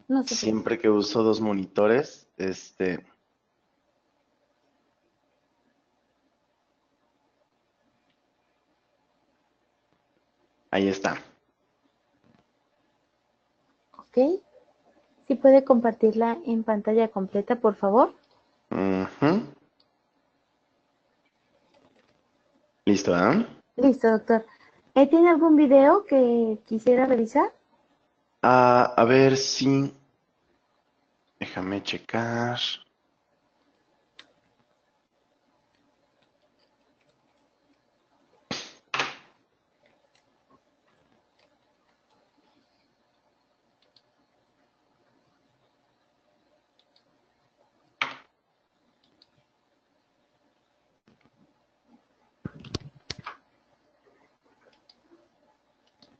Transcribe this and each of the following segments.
No se preocupe. Siempre que uso dos monitores, ahí está. Ok. Si puede compartirla en pantalla completa, por favor. Ujú. Listo, ¿ah? Listo, doctor. ¿Tiene algún video que quisiera revisar? A ver si... Déjame checar.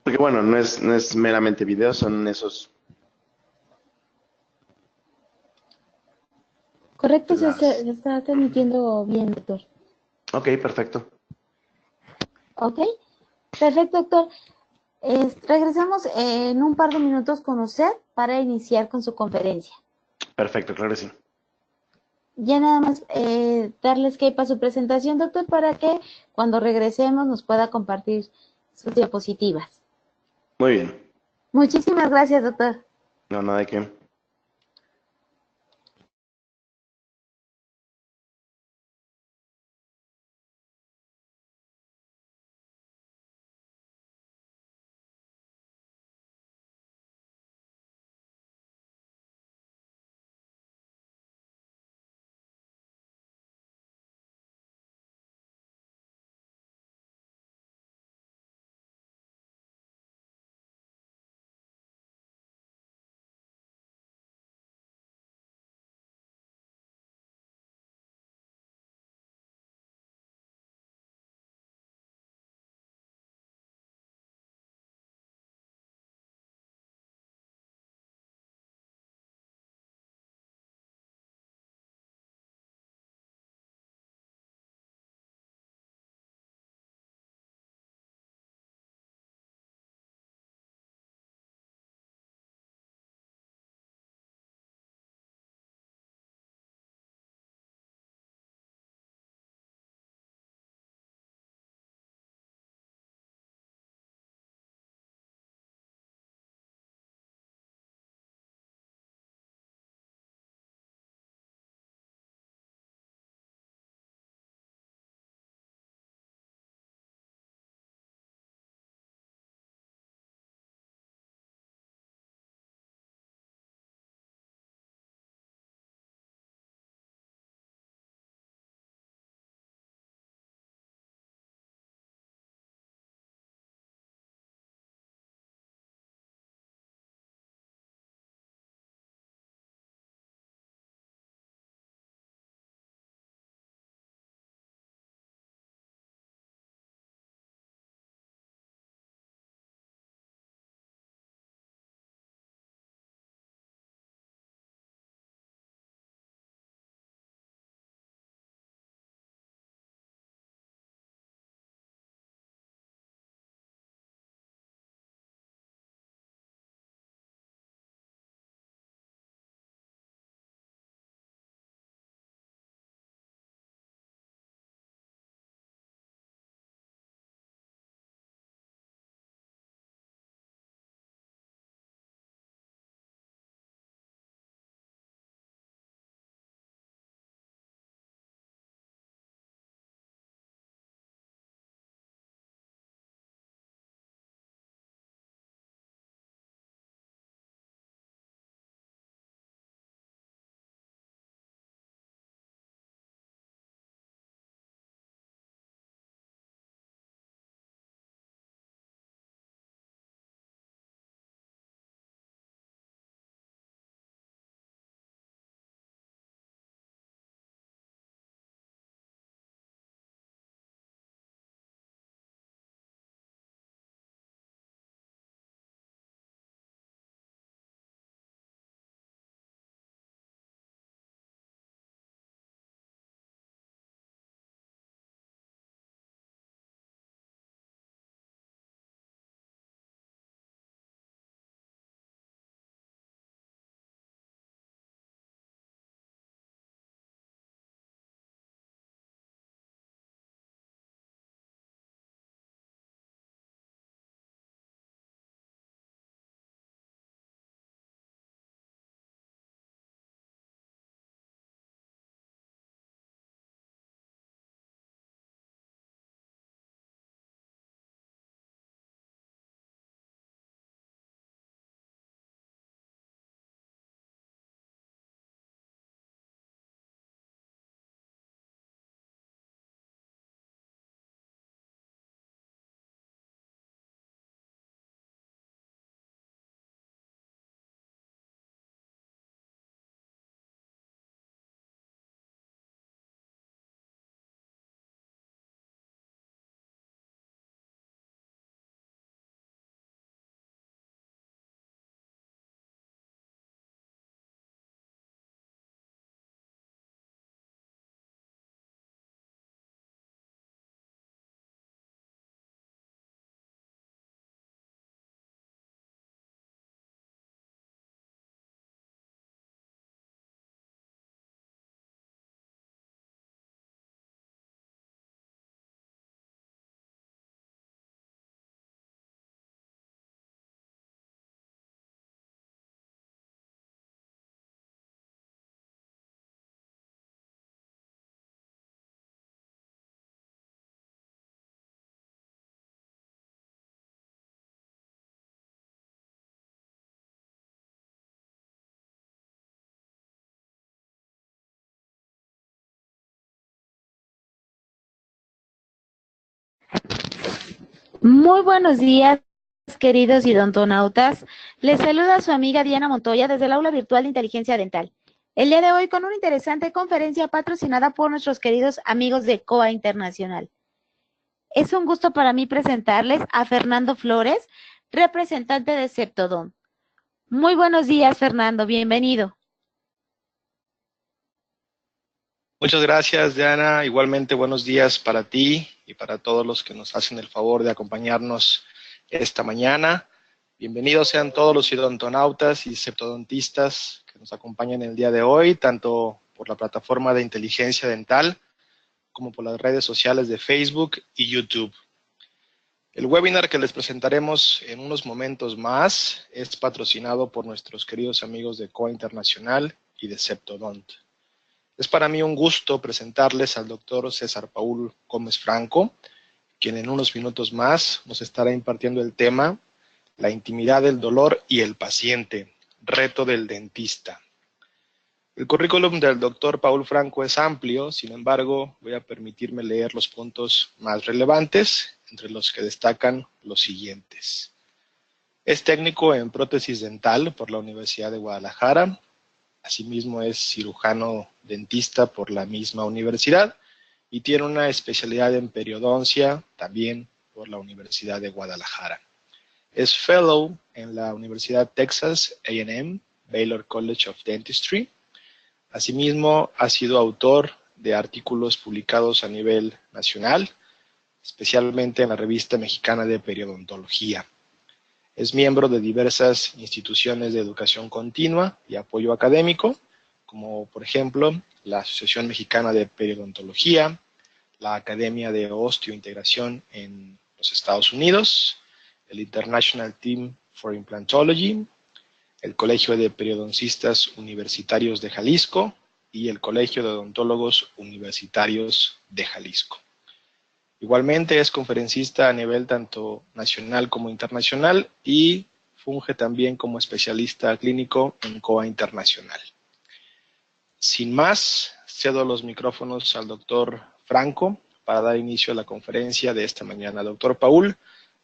Porque bueno, no es meramente video, son esos Correcto, flash. se está transmitiendo bien, doctor. Ok, perfecto. Ok. Perfecto, doctor. Regresamos en un par de minutos con usted para iniciar con su conferencia. Perfecto, claro que sí. Ya nada más darle escape a su presentación, doctor, para que cuando regresemos nos pueda compartir sus diapositivas. Muy bien. Muchísimas gracias, doctor. No, nada de qué. Muy buenos días, queridos idontonautas. Les saluda su amiga Diana Montoya desde el aula virtual de inteligencia dental. El día de hoy con una interesante conferencia patrocinada por nuestros queridos amigos de COA Internacional. Es un gusto para mí presentarles a Fernando Flores, representante de Septodont. Muy buenos días, Fernando, bienvenido. Muchas gracias, Diana. Igualmente, buenos días para ti y para todos los que nos hacen el favor de acompañarnos esta mañana. Bienvenidos sean todos los odontonautas y septodontistas que nos acompañan el día de hoy, tanto por la plataforma de inteligencia dental como por las redes sociales de Facebook y YouTube. El webinar que les presentaremos en unos momentos más es patrocinado por nuestros queridos amigos de COA Internacional y de Septodont. Es para mí un gusto presentarles al doctor César Paul Gómez Franco, quien en unos minutos más nos estará impartiendo el tema La intimidad del dolor y el paciente, reto del dentista. El currículum del doctor Paul Franco es amplio, sin embargo, voy a permitirme leer los puntos más relevantes, entre los que destacan los siguientes. Es técnico en prótesis dental por la Universidad de Guadalajara. Asimismo es cirujano dentista por la misma universidad y tiene una especialidad en periodoncia también por la Universidad de Guadalajara. Es fellow en la Universidad Texas A&M, Baylor College of Dentistry. Asimismo ha sido autor de artículos publicados a nivel nacional, especialmente en la Revista Mexicana de Periodontología. Es miembro de diversas instituciones de educación continua y apoyo académico, como por ejemplo la Asociación Mexicana de Periodontología, la Academia de Osteointegración en los Estados Unidos, el International Team for Implantology, el Colegio de Periodoncistas Universitarios de Jalisco y el Colegio de Odontólogos Universitarios de Jalisco. Igualmente es conferencista a nivel tanto nacional como internacional y funge también como especialista clínico en COA Internacional. Sin más, cedo los micrófonos al doctor Franco para dar inicio a la conferencia de esta mañana. Doctor Paul,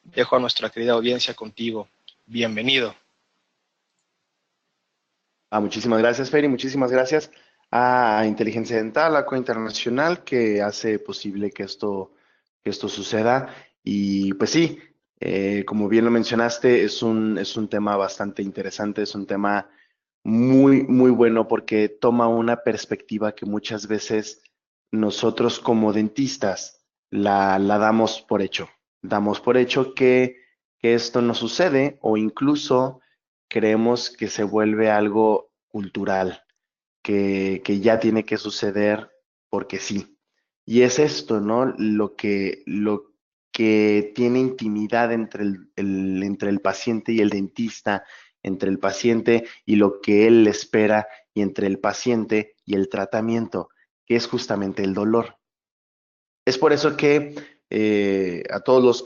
dejo a nuestra querida audiencia contigo. Bienvenido. Muchísimas gracias, Fer, y muchísimas gracias a Inteligencia Dental, a COA Internacional, que hace posible que esto suceda. Y pues sí, como bien lo mencionaste, es un tema bastante interesante, es un tema muy, muy bueno porque toma una perspectiva que muchas veces nosotros como dentistas la damos por hecho. Damos por hecho que esto no sucede o incluso creemos que se vuelve algo cultural, que ya tiene que suceder porque sí. Y es esto, ¿no? Lo que tiene intimidad entre el paciente y el dentista, entre el paciente y lo que él espera, y entre el paciente y el tratamiento, que es justamente el dolor. Es por eso que a todos los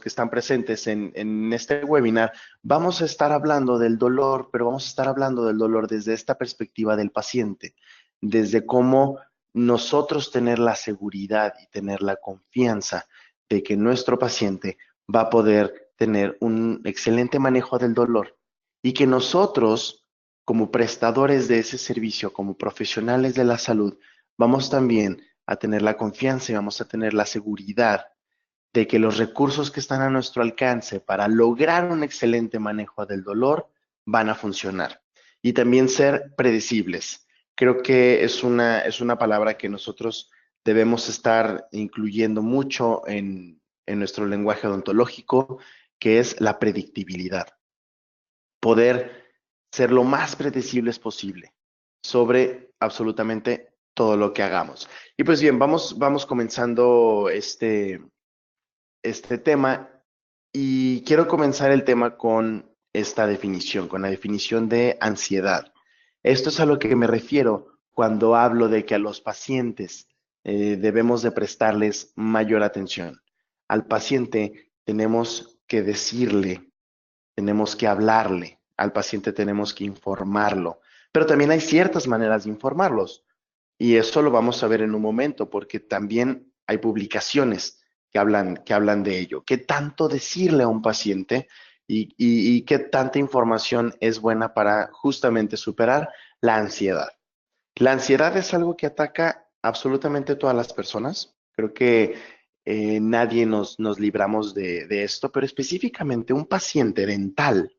que están presentes en este webinar, vamos a estar hablando del dolor, pero vamos a estar hablando del dolor desde esta perspectiva del paciente, desde cómo nosotros tener la seguridad y tener la confianza de que nuestro paciente va a poder tener un excelente manejo del dolor y que nosotros, como prestadores de ese servicio, como profesionales de la salud, vamos también a tener la confianza y vamos a tener la seguridad de que los recursos que están a nuestro alcance para lograr un excelente manejo del dolor van a funcionar. Y también ser predecibles. Creo que es una palabra que nosotros debemos estar incluyendo mucho en nuestro lenguaje odontológico, que es la predictibilidad. Poder ser lo más predecibles posible sobre absolutamente todo lo que hagamos. Y pues bien, vamos comenzando este tema y quiero comenzar el tema con esta definición, con la definición de ansiedad. Esto es a lo que me refiero cuando hablo de que a los pacientes debemos de prestarles mayor atención. Al paciente tenemos que decirle, tenemos que hablarle, al paciente tenemos que informarlo, pero también hay ciertas maneras de informarlos y eso lo vamos a ver en un momento porque también hay publicaciones que hablan de ello. ¿Qué tanto decirle a un paciente y qué tanta información es buena para justamente superar la ansiedad? La ansiedad es algo que ataca absolutamente todas las personas. Creo que nadie nos libramos de esto, pero específicamente un paciente dental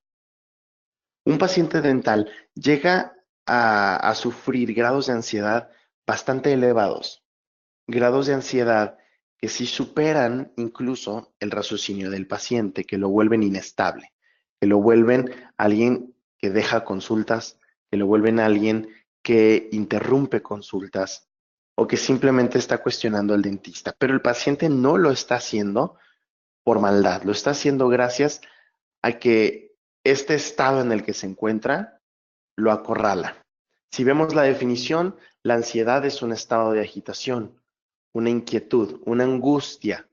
llega a sufrir grados de ansiedad bastante elevados, grados de ansiedad que sí superan incluso el raciocinio del paciente, que lo vuelven inestable, que lo vuelven alguien que deja consultas, que lo vuelven alguien que interrumpe consultas o que simplemente está cuestionando al dentista. Pero el paciente no lo está haciendo por maldad, lo está haciendo gracias a que este estado en el que se encuentra lo acorrala. Si vemos la definición, la ansiedad es un estado de agitación, una inquietud, una angustia.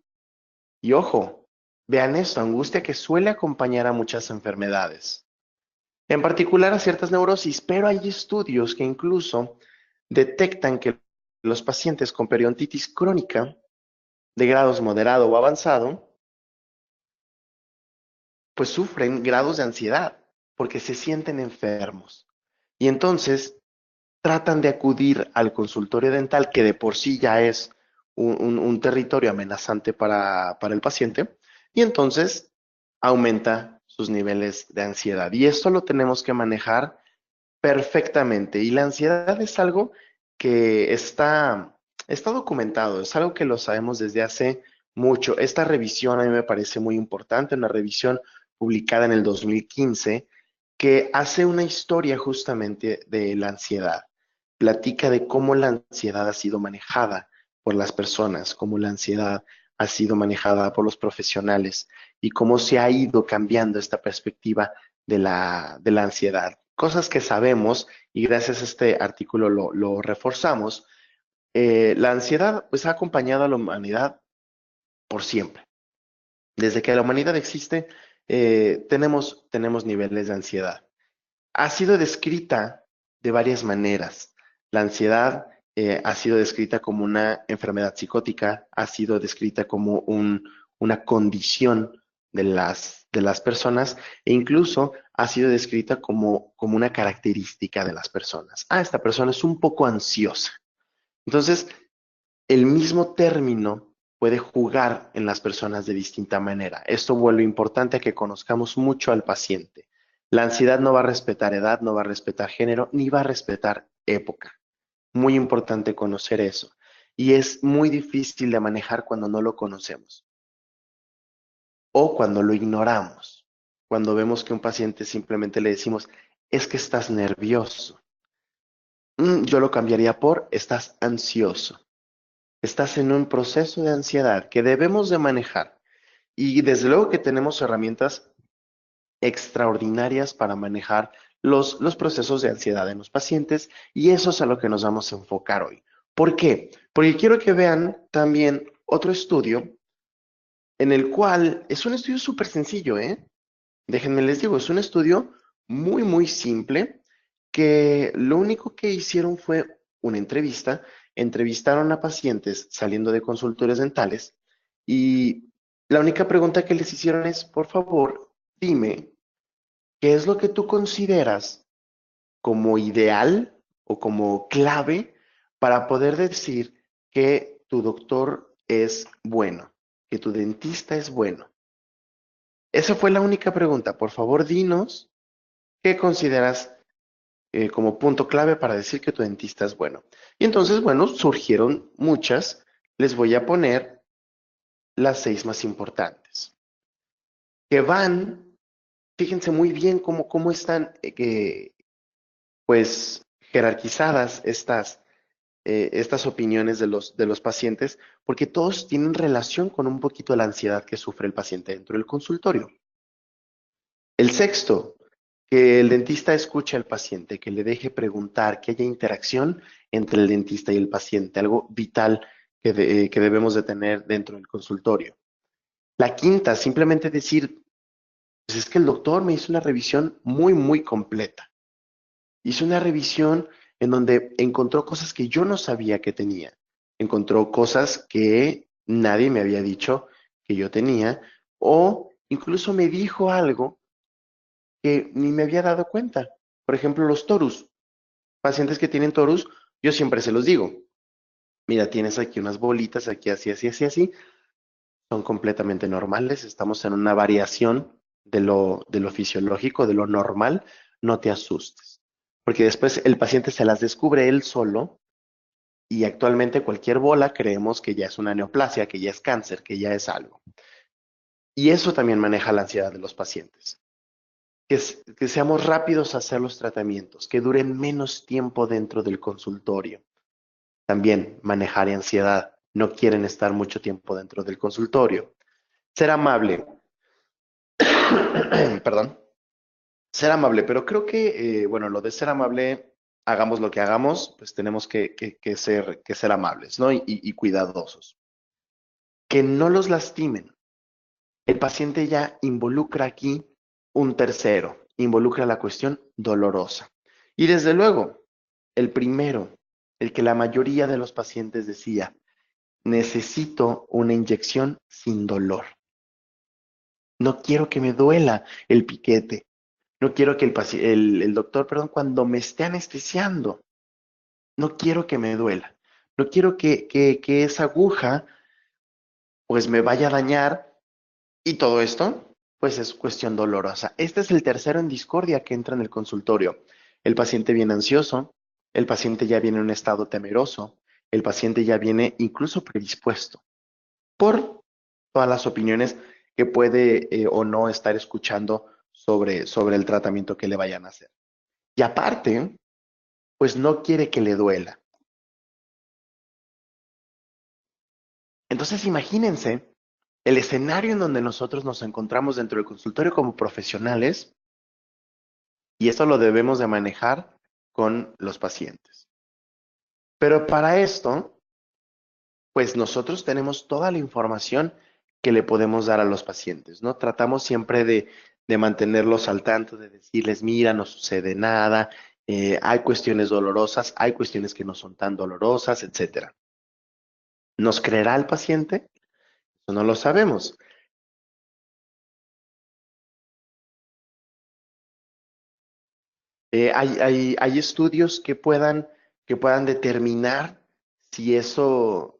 Y ojo, vean esto, angustia que suele acompañar a muchas enfermedades, en particular a ciertas neurosis, pero hay estudios que incluso detectan que los pacientes con periodontitis crónica de grados moderado o avanzado, pues sufren grados de ansiedad porque se sienten enfermos. Y entonces tratan de acudir al consultorio dental, que de por sí ya es un territorio amenazante para el paciente, y entonces aumenta sus niveles de ansiedad. Y esto lo tenemos que manejar perfectamente. Y la ansiedad es algo que está documentado, es algo que lo sabemos desde hace mucho. Esta revisión a mí me parece muy importante, una revisión publicada en el 2015 que hace una historia justamente de la ansiedad. Platica de cómo la ansiedad ha sido manejada por las personas, cómo la ansiedad ha sido manejada por los profesionales y cómo se ha ido cambiando esta perspectiva de la ansiedad. Cosas que sabemos y gracias a este artículo lo reforzamos. La ansiedad pues ha acompañado a la humanidad por siempre. Desde que la humanidad existe, tenemos niveles de ansiedad. Ha sido descrita de varias maneras. La ansiedad ha sido descrita como una enfermedad psicótica, ha sido descrita como una condición de las personas e incluso ha sido descrita como una característica de las personas. Ah, esta persona es un poco ansiosa. Entonces, el mismo término puede jugar en las personas de distinta manera. Esto vuelve importante a que conozcamos mucho al paciente. La ansiedad no va a respetar edad, no va a respetar género, ni va a respetar época. Muy importante conocer eso. Y es muy difícil de manejar cuando no lo conocemos o cuando lo ignoramos. Cuando vemos que un paciente simplemente le decimos, es que estás nervioso. Yo lo cambiaría por, estás ansioso. Estás en un proceso de ansiedad que debemos de manejar. Y desde luego que tenemos herramientas extraordinarias para manejar los procesos de ansiedad en los pacientes y eso es a lo que nos vamos a enfocar hoy. ¿Por qué? Porque quiero que vean también otro estudio en el cual es un estudio súper sencillo, ¿eh? Déjenme les digo, es un estudio muy simple que lo único que hicieron fue una entrevista, entrevistaron a pacientes saliendo de consultorios dentales y la única pregunta que les hicieron es, por favor, dime, ¿qué es lo que tú consideras como ideal o como clave para poder decir que tu doctor es bueno, que tu dentista es bueno? Esa fue la única pregunta. Por favor, dinos qué consideras como punto clave para decir que tu dentista es bueno. Y entonces, bueno, surgieron muchas. Les voy a poner las 6 más importantes. Que van, fíjense muy bien cómo están pues jerarquizadas estas opiniones de los pacientes, porque todos tienen relación con un poquito de la ansiedad que sufre el paciente dentro del consultorio. El sexto, que el dentista escuche al paciente, que le deje preguntar, que haya interacción entre el dentista y el paciente, algo vital que debemos de tener dentro del consultorio. La quinta, simplemente decir, pues es que el doctor me hizo una revisión muy completa. Hizo una revisión en donde encontró cosas que yo no sabía que tenía. Encontró cosas que nadie me había dicho que yo tenía, o incluso me dijo algo que ni me había dado cuenta. Por ejemplo, los torus. Pacientes que tienen torus, yo siempre se los digo, mira, tienes aquí unas bolitas, aquí así, así, así, así, son completamente normales, estamos en una variación de lo fisiológico, de lo normal, no te asustes. Porque después el paciente se las descubre él solo y actualmente cualquier bola creemos que ya es una neoplasia, que ya es cáncer, que ya es algo. Y eso también maneja la ansiedad de los pacientes. Que seamos rápidos a hacer los tratamientos, que duren menos tiempo dentro del consultorio. También manejar ansiedad. No quieren estar mucho tiempo dentro del consultorio. Ser amable. Perdón. Ser amable, pero creo que, bueno, lo de ser amable, hagamos lo que hagamos, pues tenemos que ser amables, ¿no? Y cuidadosos. Que no los lastimen. El paciente ya involucra aquí un tercero, involucra la cuestión dolorosa. Y desde luego, el primero, el que la mayoría de los pacientes decía, necesito una inyección sin dolor. No quiero que me duela el piquete. No quiero que el doctor, perdón, cuando me esté anestesiando, no quiero que me duela. No quiero que esa aguja pues me vaya a dañar y todo esto pues es cuestión dolorosa. Este es el tercero en discordia que entra en el consultorio. El paciente viene ansioso, el paciente ya viene en un estado temeroso, el paciente ya viene incluso predispuesto por todas las opiniones que puede o no estar escuchando sobre el tratamiento que le vayan a hacer. Y aparte, pues no quiere que le duela. Entonces imagínense el escenario en donde nosotros nos encontramos dentro del consultorio como profesionales y eso lo debemos de manejar con los pacientes. Pero para esto, pues nosotros tenemos toda la información que le podemos dar a los pacientes, ¿no? Tratamos siempre de mantenerlos al tanto, de decirles, mira, no sucede nada, hay cuestiones dolorosas, hay cuestiones que no son tan dolorosas, etcétera. ¿Nos creerá el paciente? Eso no lo sabemos. Hay estudios que puedan determinar si eso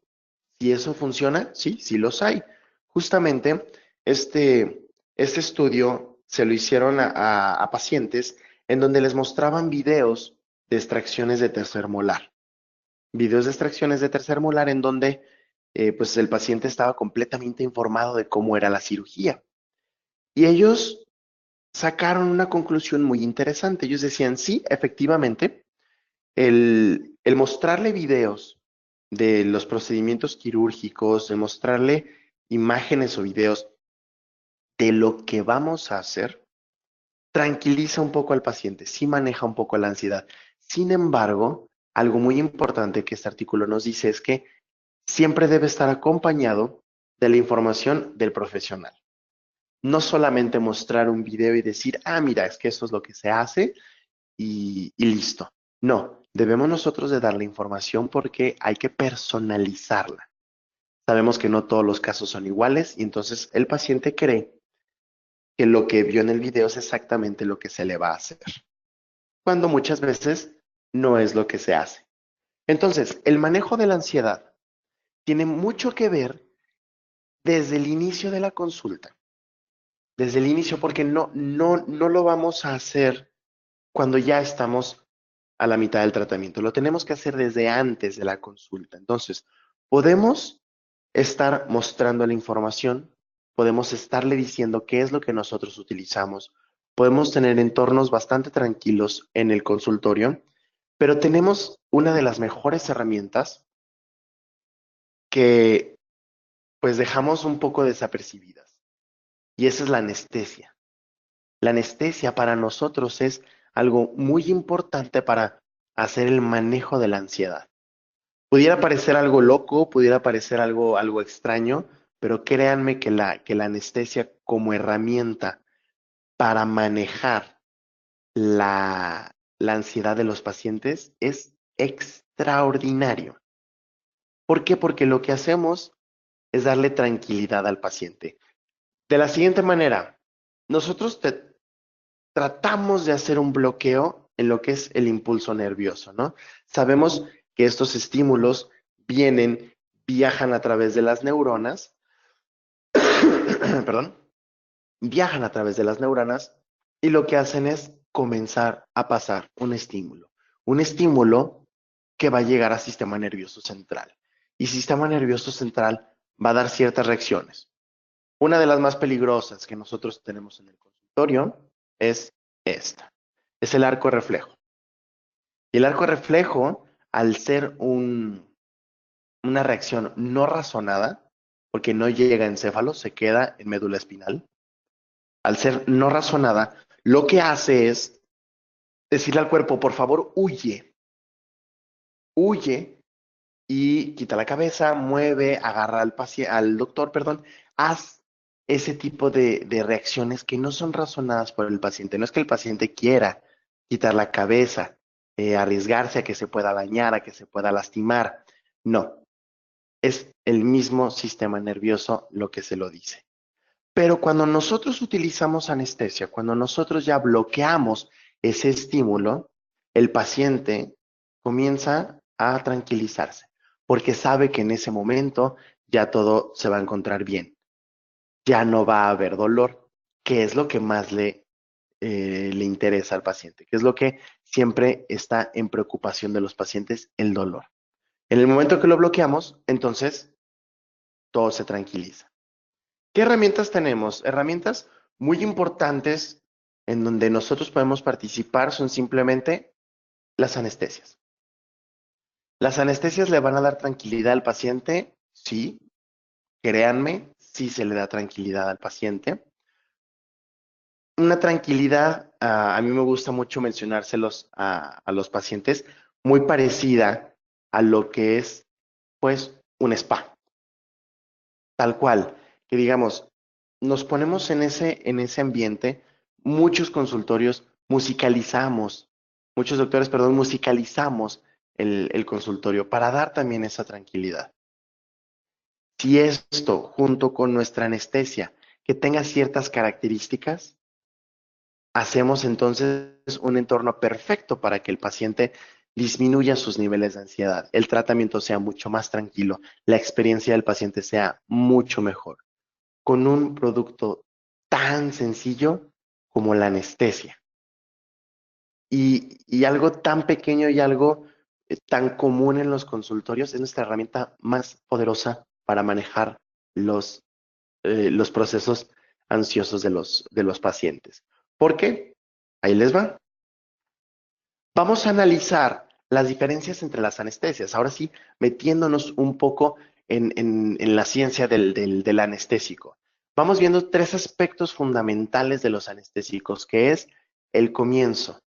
funciona. Sí, sí los hay. Justamente este estudio se lo hicieron a pacientes en donde les mostraban videos de extracciones de tercer molar. Videos de extracciones de tercer molar en donde pues el paciente estaba completamente informado de cómo era la cirugía. Y ellos sacaron una conclusión muy interesante. Ellos decían, sí, efectivamente, el mostrarle videos de los procedimientos quirúrgicos, de mostrarle imágenes o videos de lo que vamos a hacer, tranquiliza un poco al paciente, sí maneja un poco la ansiedad. Sin embargo, algo muy importante que este artículo nos dice es que siempre debe estar acompañado de la información del profesional. No solamente mostrar un video y decir, ah, mira, es que esto es lo que se hace y listo. No, debemos nosotros de dar la información porque hay que personalizarla. Sabemos que no todos los casos son iguales y entonces el paciente cree que lo que vio en el video es exactamente lo que se le va a hacer, cuando muchas veces no es lo que se hace. Entonces, el manejo de la ansiedad tiene mucho que ver desde el inicio de la consulta, desde el inicio, porque no lo vamos a hacer cuando ya estamos a la mitad del tratamiento. Lo tenemos que hacer desde antes de la consulta. Entonces, podemos estar mostrando la información, podemos estarle diciendo qué es lo que nosotros utilizamos, podemos tener entornos bastante tranquilos en el consultorio, pero tenemos una de las mejores herramientas que pues dejamos un poco desapercibidas y esa es la anestesia. La anestesia para nosotros es algo muy importante para hacer el manejo de la ansiedad. Pudiera parecer algo loco, pudiera parecer algo extraño, pero créanme que la anestesia como herramienta para manejar la ansiedad de los pacientes es extraordinario. ¿Por qué? Porque lo que hacemos es darle tranquilidad al paciente. De la siguiente manera, nosotros tratamos de hacer un bloqueo en lo que es el impulso nervioso, ¿no? Sabemos que estos estímulos viajan a través de las neuronas, perdón, viajan a través de las neuronas y lo que hacen es comenzar a pasar un estímulo que va a llegar al sistema nervioso central. Y sistema nervioso central va a dar ciertas reacciones. Una de las más peligrosas que nosotros tenemos en el consultorio es esta, es el arco reflejo. Y el arco reflejo, al ser una reacción no razonada, porque no llega a encéfalo, se queda en médula espinal, al ser no razonada, lo que hace es decirle al cuerpo, por favor, huye, huye y quita la cabeza, mueve, agarra al doctor, perdón, haz ese tipo de reacciones que no son razonadas por el paciente. No es que el paciente quiera quitar la cabeza, arriesgarse a que se pueda dañar, a que se pueda lastimar. No, es el mismo sistema nervioso lo que se lo dice. Pero cuando nosotros utilizamos anestesia, cuando nosotros ya bloqueamos ese estímulo, el paciente comienza a tranquilizarse, porque sabe que en ese momento ya todo se va a encontrar bien. Ya no va a haber dolor, que es lo que más le interesa al paciente, que es lo que siempre está en preocupación de los pacientes, el dolor. En el momento que lo bloqueamos, entonces todo se tranquiliza. ¿Qué herramientas tenemos? Herramientas muy importantes en donde nosotros podemos participar son simplemente las anestesias. ¿Las anestesias le van a dar tranquilidad al paciente? Sí, créanme, sí se le da tranquilidad al paciente. Una tranquilidad, a mí me gusta mucho mencionárselos a los pacientes, muy parecida a lo que es, pues, un spa. Tal cual, que digamos, nos ponemos en ese ambiente, muchos consultorios musicalizamos, muchos doctores, perdón, musicalizamos el consultorio para dar también esa tranquilidad. Si esto, junto con nuestra anestesia, que tenga ciertas características, hacemos entonces un entorno perfecto para que el paciente disminuya sus niveles de ansiedad, el tratamiento sea mucho más tranquilo, la experiencia del paciente sea mucho mejor, con un producto tan sencillo como la anestesia. Y algo tan pequeño y algo tan común en los consultorios es nuestra herramienta más poderosa para manejar los procesos ansiosos de los pacientes. ¿Por qué? Ahí les va. Vamos a analizar las diferencias entre las anestesias. Ahora sí, metiéndonos un poco en la ciencia del anestésico. Vamos viendo tres aspectos fundamentales de los anestésicos, que es el comienzo.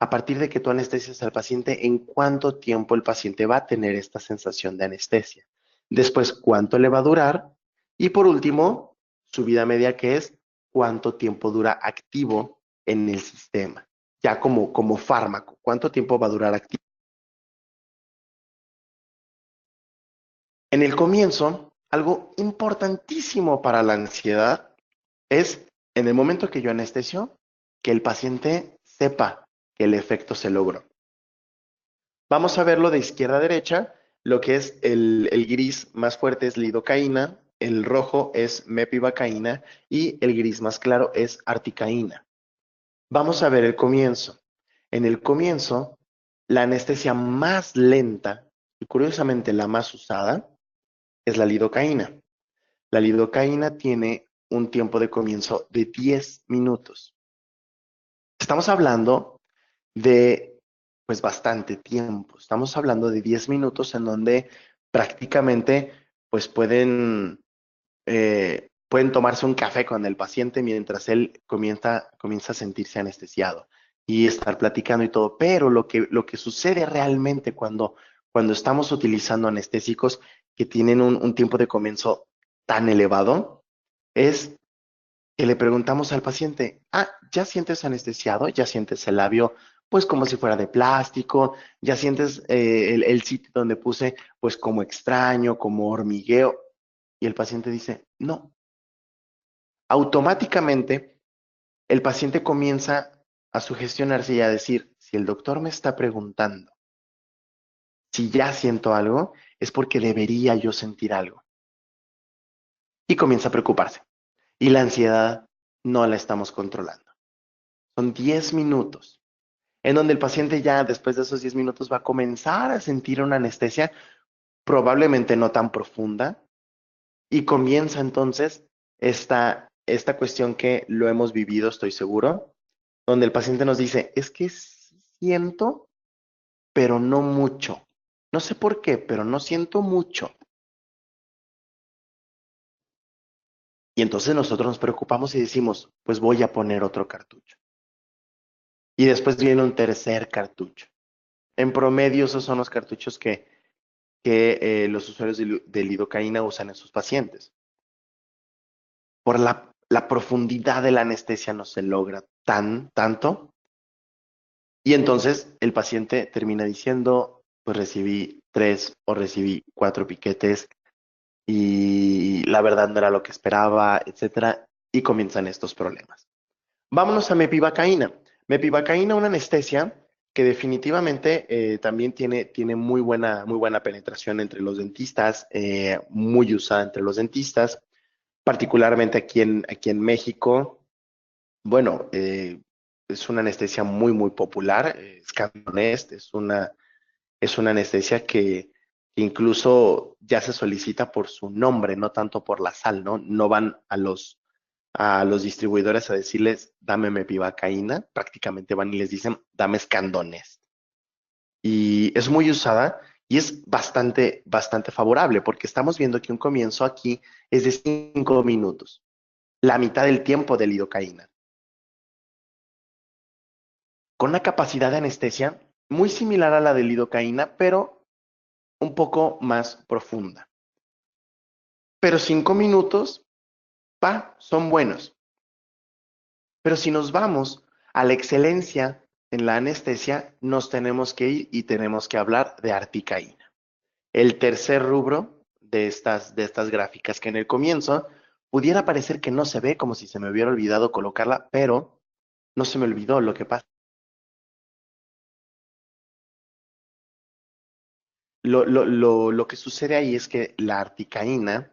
A partir de que tú anestesias al paciente, ¿en cuánto tiempo el paciente va a tener esta sensación de anestesia? Después, ¿cuánto le va a durar? Y por último, su vida media, que es cuánto tiempo dura activo en el sistema, ya como fármaco. ¿Cuánto tiempo va a durar activo? En el comienzo, algo importantísimo para la ansiedad es, en el momento que yo anestesio, que el paciente sepa que el efecto se logró. Vamos a verlo de izquierda a derecha. Lo que es el gris más fuerte es lidocaína, el rojo es mepivacaína y el gris más claro es articaína. Vamos a ver el comienzo. En el comienzo, la anestesia más lenta y curiosamente la más usada es la lidocaína. La lidocaína tiene un tiempo de comienzo de 10 minutos. Estamos hablando de pues bastante tiempo. Estamos hablando de 10 minutos en donde prácticamente pues pueden tomarse un café con el paciente mientras él comienza a sentirse anestesiado y estar platicando y todo. Pero lo que sucede realmente cuando estamos utilizando anestésicos que tienen un tiempo de comienzo tan elevado es que le preguntamos al paciente, ¿ya sientes anestesiado? ¿Ya sientes el labio pues como si fuera de plástico? ¿Ya sientes el sitio donde puse pues como extraño, como hormigueo? Y el paciente dice, no. Automáticamente, el paciente comienza a sugestionarse y a decir, si el doctor me está preguntando si ya siento algo, es porque debería yo sentir algo. Y comienza a preocuparse. Y la ansiedad no la estamos controlando. Son 10 minutos en donde el paciente ya después de esos 10 minutos va a comenzar a sentir una anestesia probablemente no tan profunda y comienza entonces esta cuestión que lo hemos vivido, estoy seguro, donde el paciente nos dice, es que sí siento, pero no mucho. No sé por qué, pero no siento mucho. Y entonces nosotros nos preocupamos y decimos, pues voy a poner otro cartucho. Y después viene un tercer cartucho. En promedio, esos son los cartuchos que los usuarios de lidocaína usan en sus pacientes. Por la profundidad de la anestesia no se logra tanto. Y entonces el paciente termina diciendo, pues recibí 3 o recibí 4 piquetes y la verdad no era lo que esperaba, etcétera, y comienzan estos problemas. Vámonos a mepivacaína. Mepivacaína, una anestesia que definitivamente también tiene muy buena penetración entre los dentistas, muy usada entre los dentistas, particularmente aquí en México. Bueno, es una anestesia muy popular, es Cantonest, es una anestesia que incluso ya se solicita por su nombre, no tanto por la sal, ¿no? No van a los distribuidores a decirles, dame mepivacaína, prácticamente van y les dicen, dame Scandonest. Y es muy usada y es bastante favorable porque estamos viendo que un comienzo aquí es de 5 minutos, la mitad del tiempo de lidocaína, con una capacidad de anestesia muy similar a la de lidocaína, pero un poco más profunda. Pero 5 minutos, son buenos. Pero si nos vamos a la excelencia en la anestesia, nos tenemos que ir y tenemos que hablar de articaína. El tercer rubro de estas gráficas que en el comienzo pudiera parecer que no se ve como si se me hubiera olvidado colocarla, pero no se me olvidó lo que pasa. Lo que sucede ahí es que la articaína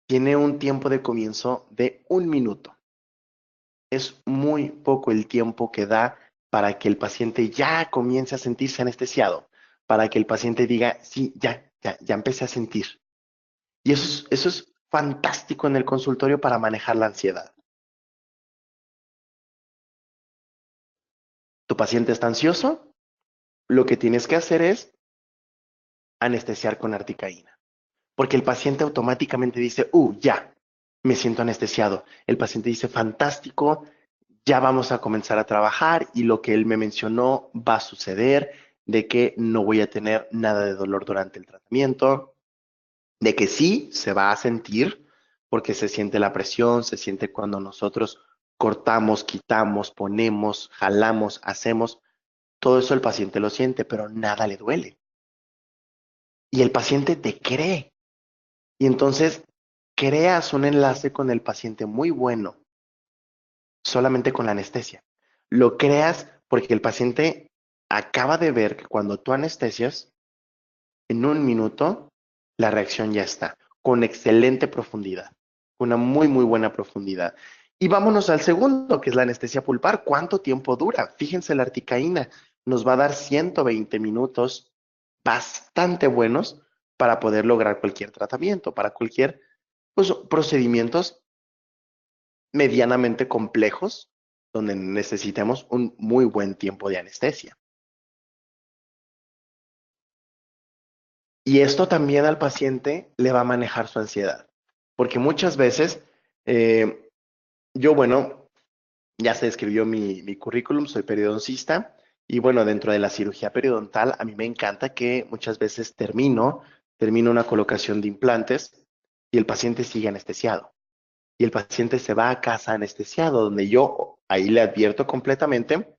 tiene un tiempo de comienzo de 1 minuto. Es muy poco el tiempo que da para que el paciente ya comience a sentirse anestesiado, para que el paciente diga, sí, ya empecé a sentir. Y eso es fantástico en el consultorio para manejar la ansiedad. Tu paciente está ansioso, lo que tienes que hacer es anestesiar con articaína, porque el paciente automáticamente dice, ya, me siento anestesiado. El paciente dice, fantástico, ya vamos a comenzar a trabajar y lo que él me mencionó va a suceder, de que no voy a tener nada de dolor durante el tratamiento, de que sí se va a sentir, porque se siente la presión, se siente cuando nosotros cortamos, quitamos, ponemos, jalamos, hacemos, todo eso el paciente lo siente, pero nada le duele. Y el paciente te cree. Y entonces creas un enlace con el paciente muy bueno, solamente con la anestesia. Lo creas porque el paciente acaba de ver que cuando tú anestesias, en 1 minuto, la reacción ya está, con excelente profundidad, una muy buena profundidad. Y vámonos al segundo, que es la anestesia pulpar. ¿Cuánto tiempo dura? Fíjense, la articaína nos va a dar 120 minutos bastante buenos para poder lograr cualquier tratamiento, para cualquier procedimientos medianamente complejos donde necesitemos un muy buen tiempo de anestesia. Y esto también al paciente le va a manejar su ansiedad, porque muchas veces, eh, bueno, ya se escribió mi currículum, soy periodoncista, y bueno, dentro de la cirugía periodontal, a mí me encanta que muchas veces termino una colocación de implantes y el paciente sigue anestesiado. Y el paciente se va a casa anestesiado, donde yo ahí le advierto completamente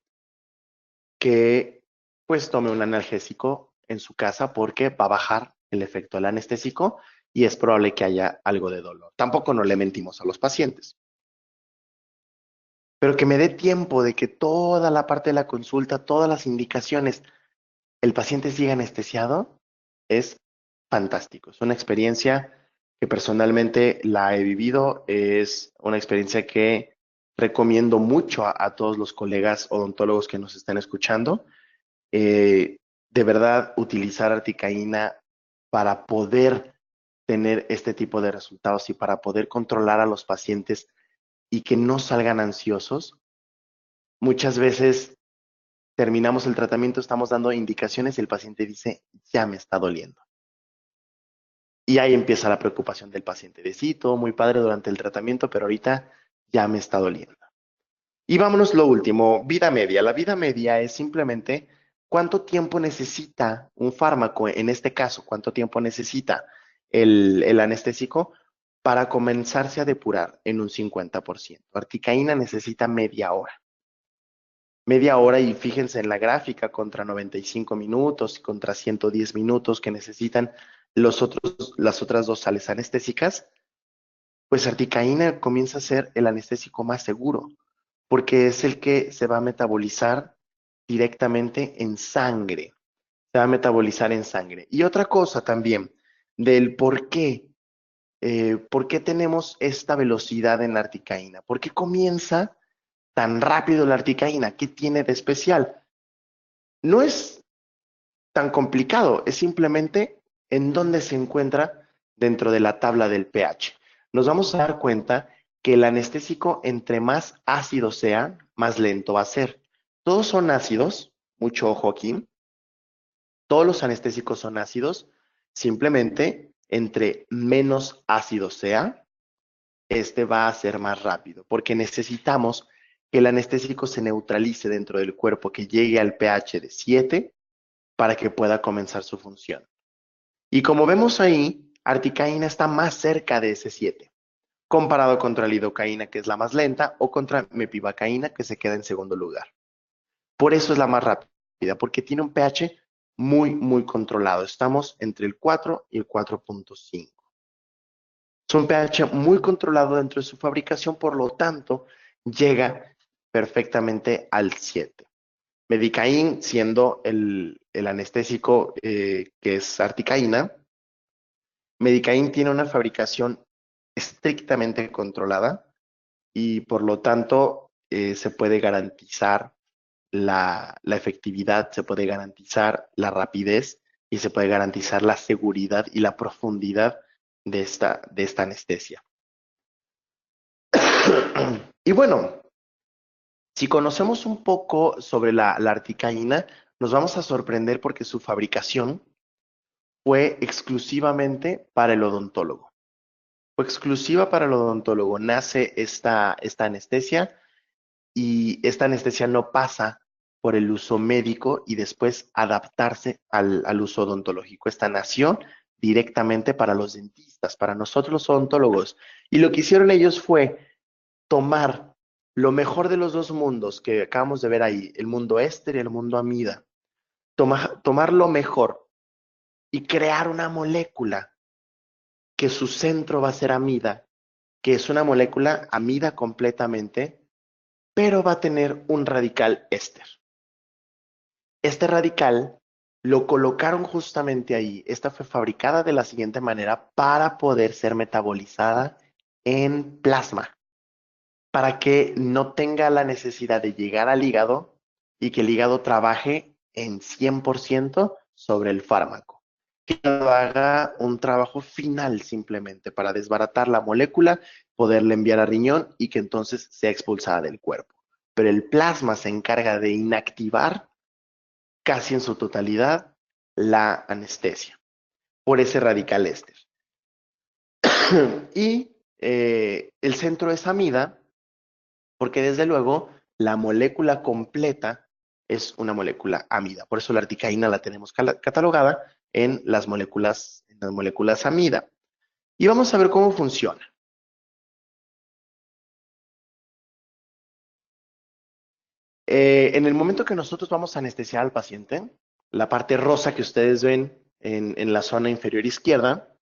que pues tome un analgésico en su casa porque va a bajar el efecto del anestésico y es probable que haya algo de dolor. Tampoco no le mentimos a los pacientes. Pero que me dé tiempo de que toda la parte de la consulta, todas las indicaciones, el paciente siga anestesiado, es fantástico. Es una experiencia que personalmente la he vivido, es una experiencia que recomiendo mucho a todos los colegas odontólogos que nos están escuchando. De verdad, utilizar articaína para poder tener este tipo de resultados y para poder controlar a los pacientes y que no salgan ansiosos. Muchas veces terminamos el tratamiento, estamos dando indicaciones y el paciente dice, ya me está doliendo. Y ahí empieza la preocupación del paciente de sí, todo muy padre durante el tratamiento, pero ahorita ya me está doliendo. Y vámonos lo último, vida media. La vida media es simplemente cuánto tiempo necesita un fármaco, en este caso, cuánto tiempo necesita el anestésico para comenzarse a depurar en un 50%. Articaína necesita media hora. Media hora y fíjense en la gráfica contra 95 minutos y contra 110 minutos que necesitan las otras dos sales anestésicas, pues articaína comienza a ser el anestésico más seguro, porque es el que se va a metabolizar directamente en sangre. Se va a metabolizar en sangre. Y otra cosa también del por qué tenemos esta velocidad en la articaína, por qué comienza tan rápido la articaína, ¿qué tiene de especial? No es tan complicado, es simplemente en dónde se encuentra dentro de la tabla del pH. Nos vamos a dar cuenta que el anestésico, entre más ácido sea, más lento va a ser. Todos son ácidos, mucho ojo aquí, todos los anestésicos son ácidos, simplemente entre menos ácido sea, este va a ser más rápido, porque necesitamos que el anestésico se neutralice dentro del cuerpo, que llegue al pH de 7 para que pueda comenzar su función. Y como vemos ahí, articaína está más cerca de ese 7, comparado contra lidocaína, que es la más lenta, o contra mepivacaína, que se queda en segundo lugar. Por eso es la más rápida, porque tiene un pH muy, muy controlado. Estamos entre el 4 y el 4.5. Es un pH muy controlado dentro de su fabricación, por lo tanto, llega perfectamente al 7. Medicaín, siendo el anestésico que es articaína, Medicaín tiene una fabricación estrictamente controlada y por lo tanto se puede garantizar la efectividad, se puede garantizar la rapidez y se puede garantizar la seguridad y la profundidad de esta anestesia. Y bueno, si conocemos un poco sobre la articaína, nos vamos a sorprender porque su fabricación fue exclusivamente para el odontólogo. Fue exclusiva para el odontólogo. Nace esta anestesia y esta anestesia no pasa por el uso médico y después adaptarse al uso odontológico. Esta nació directamente para los dentistas, para nosotros los odontólogos. Y lo que hicieron ellos fue tomar lo mejor de los dos mundos que acabamos de ver ahí, el mundo éster y el mundo amida. Tomar lo mejor y crear una molécula que su centro va a ser amida, que es una molécula amida completamente, pero va a tener un radical éster. Este radical lo colocaron justamente ahí. Esta fue fabricada de la siguiente manera para poder ser metabolizada en plasma, para que no tenga la necesidad de llegar al hígado y que el hígado trabaje en 100% sobre el fármaco. Que haga un trabajo final simplemente para desbaratar la molécula, poderla enviar a riñón y que entonces sea expulsada del cuerpo. Pero el plasma se encarga de inactivar casi en su totalidad la anestesia por ese radical éster. Y el centro es amida porque desde luego la molécula completa es una molécula amida. Por eso la articaína la tenemos catalogada en las moléculas amida. Y vamos a ver cómo funciona. En el momento que nosotros vamos a anestesiar al paciente, la parte rosa que ustedes ven en la zona inferior izquierda,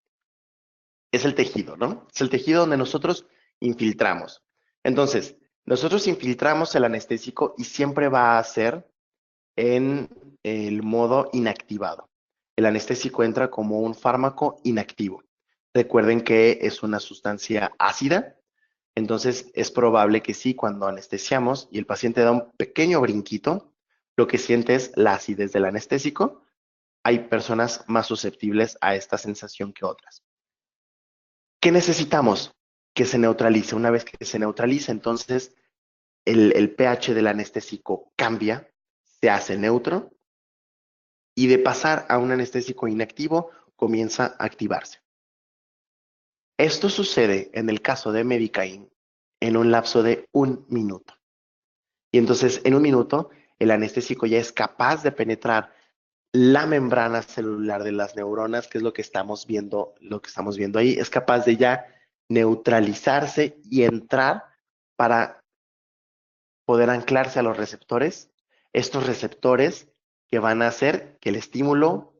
es el tejido, ¿no? Es el tejido donde nosotros infiltramos. Entonces, nosotros infiltramos el anestésico y siempre va a ser en el modo inactivado. El anestésico entra como un fármaco inactivo. Recuerden que es una sustancia ácida, entonces es probable que sí, cuando anestesiamos y el paciente da un pequeño brinquito, lo que siente es la acidez del anestésico. Hay personas más susceptibles a esta sensación que otras. ¿Qué necesitamos? Que se neutralice. Una vez que se neutraliza, entonces el pH del anestésico cambia, se hace neutro y de pasar a un anestésico inactivo comienza a activarse. Esto sucede en el caso de Medicaid en un lapso de 1 minuto. Y entonces en 1 minuto el anestésico ya es capaz de penetrar la membrana celular de las neuronas, que es lo que estamos viendo ahí, es capaz de ya neutralizarse y entrar para poder anclarse a los receptores, estos receptores que van a hacer que el estímulo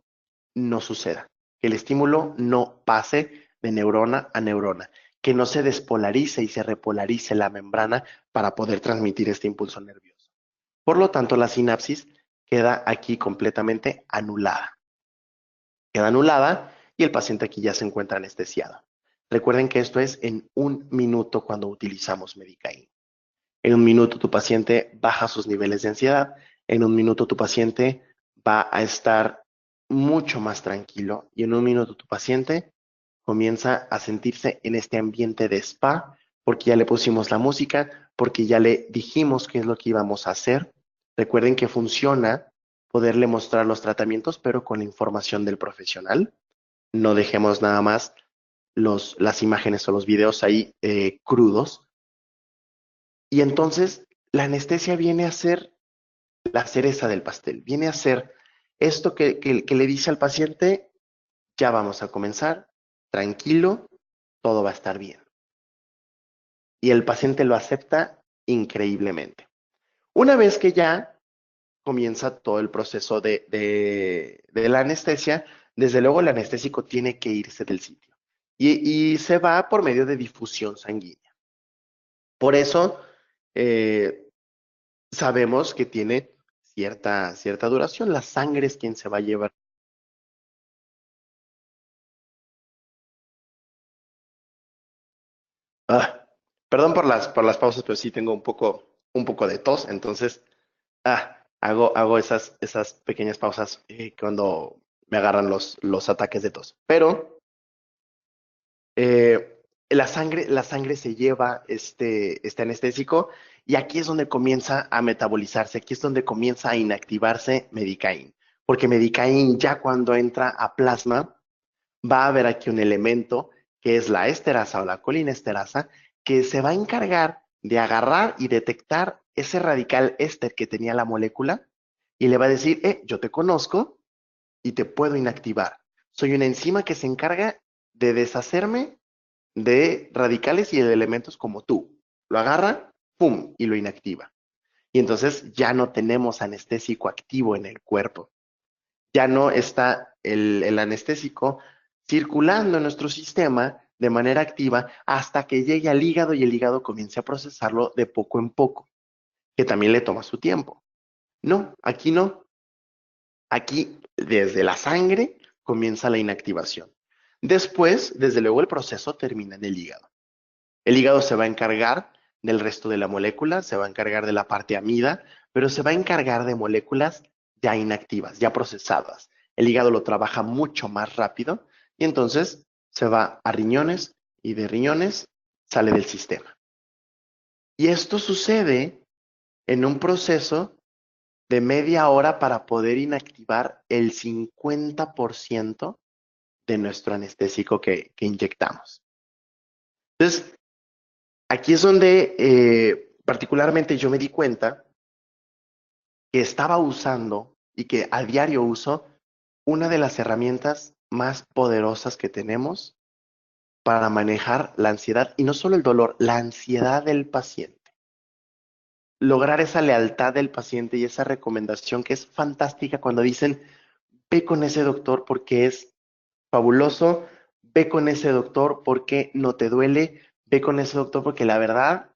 no suceda, que el estímulo no pase de neurona a neurona, que no se despolarice y se repolarice la membrana para poder transmitir este impulso nervioso. Por lo tanto, la sinapsis queda aquí completamente anulada. Queda anulada y el paciente aquí ya se encuentra anestesiado. Recuerden que esto es en 1 minuto cuando utilizamos Medicaid. En 1 minuto tu paciente baja sus niveles de ansiedad, en 1 minuto tu paciente va a estar mucho más tranquilo y en 1 minuto tu paciente comienza a sentirse en este ambiente de spa porque ya le pusimos la música, porque ya le dijimos qué es lo que íbamos a hacer. Recuerden que funciona poderle mostrar los tratamientos, pero con la información del profesional. No dejemos nada más las imágenes o los videos ahí crudos. Y entonces la anestesia viene a ser la cereza del pastel, viene a ser esto que le dice al paciente, ya vamos a comenzar, tranquilo, todo va a estar bien. Y el paciente lo acepta increíblemente. Una vez que ya comienza todo el proceso de la anestesia, desde luego el anestésico tiene que irse del sitio y se va por medio de difusión sanguínea. Por eso sabemos que tiene cierta duración. La sangre es quien se va a llevar. Ah, perdón por las pausas, pero sí tengo un poco de tos, entonces hago esas pequeñas pausas cuando me agarran los ataques de tos. Pero la sangre se lleva este anestésico y aquí es donde comienza a metabolizarse, aquí es donde comienza a inactivarse Medicaid, porque Medicaid ya cuando entra a plasma va a haber aquí un elemento que es la esterasa o la colinesterasa que se va a encargar de agarrar y detectar ese radical éster que tenía la molécula y le va a decir, yo te conozco y te puedo inactivar. Soy una enzima que se encarga de deshacerme de radicales y de elementos como tú. Lo agarra, ¡pum!, y lo inactiva. Y entonces ya no tenemos anestésico activo en el cuerpo. Ya no está el anestésico circulando en nuestro sistema de manera activa hasta que llegue al hígado y el hígado comience a procesarlo de poco en poco, que también le toma su tiempo. No, aquí no. Aquí, desde la sangre, comienza la inactivación. Después, desde luego, el proceso termina en el hígado. El hígado se va a encargar del resto de la molécula, se va a encargar de la parte amida, pero se va a encargar de moléculas ya inactivas, ya procesadas. El hígado lo trabaja mucho más rápido y entonces se va a riñones y de riñones sale del sistema. Y esto sucede en un proceso de media hora para poder inactivar el 50% de nuestro anestésico que inyectamos. Entonces, aquí es donde particularmente yo me di cuenta que estaba usando y que a diario uso una de las herramientas más poderosas que tenemos para manejar la ansiedad y no solo el dolor, la ansiedad del paciente. Lograr esa lealtad del paciente y esa recomendación que es fantástica cuando dicen, ve con ese doctor porque es fabuloso, ve con ese doctor porque no te duele, ve con ese doctor porque la verdad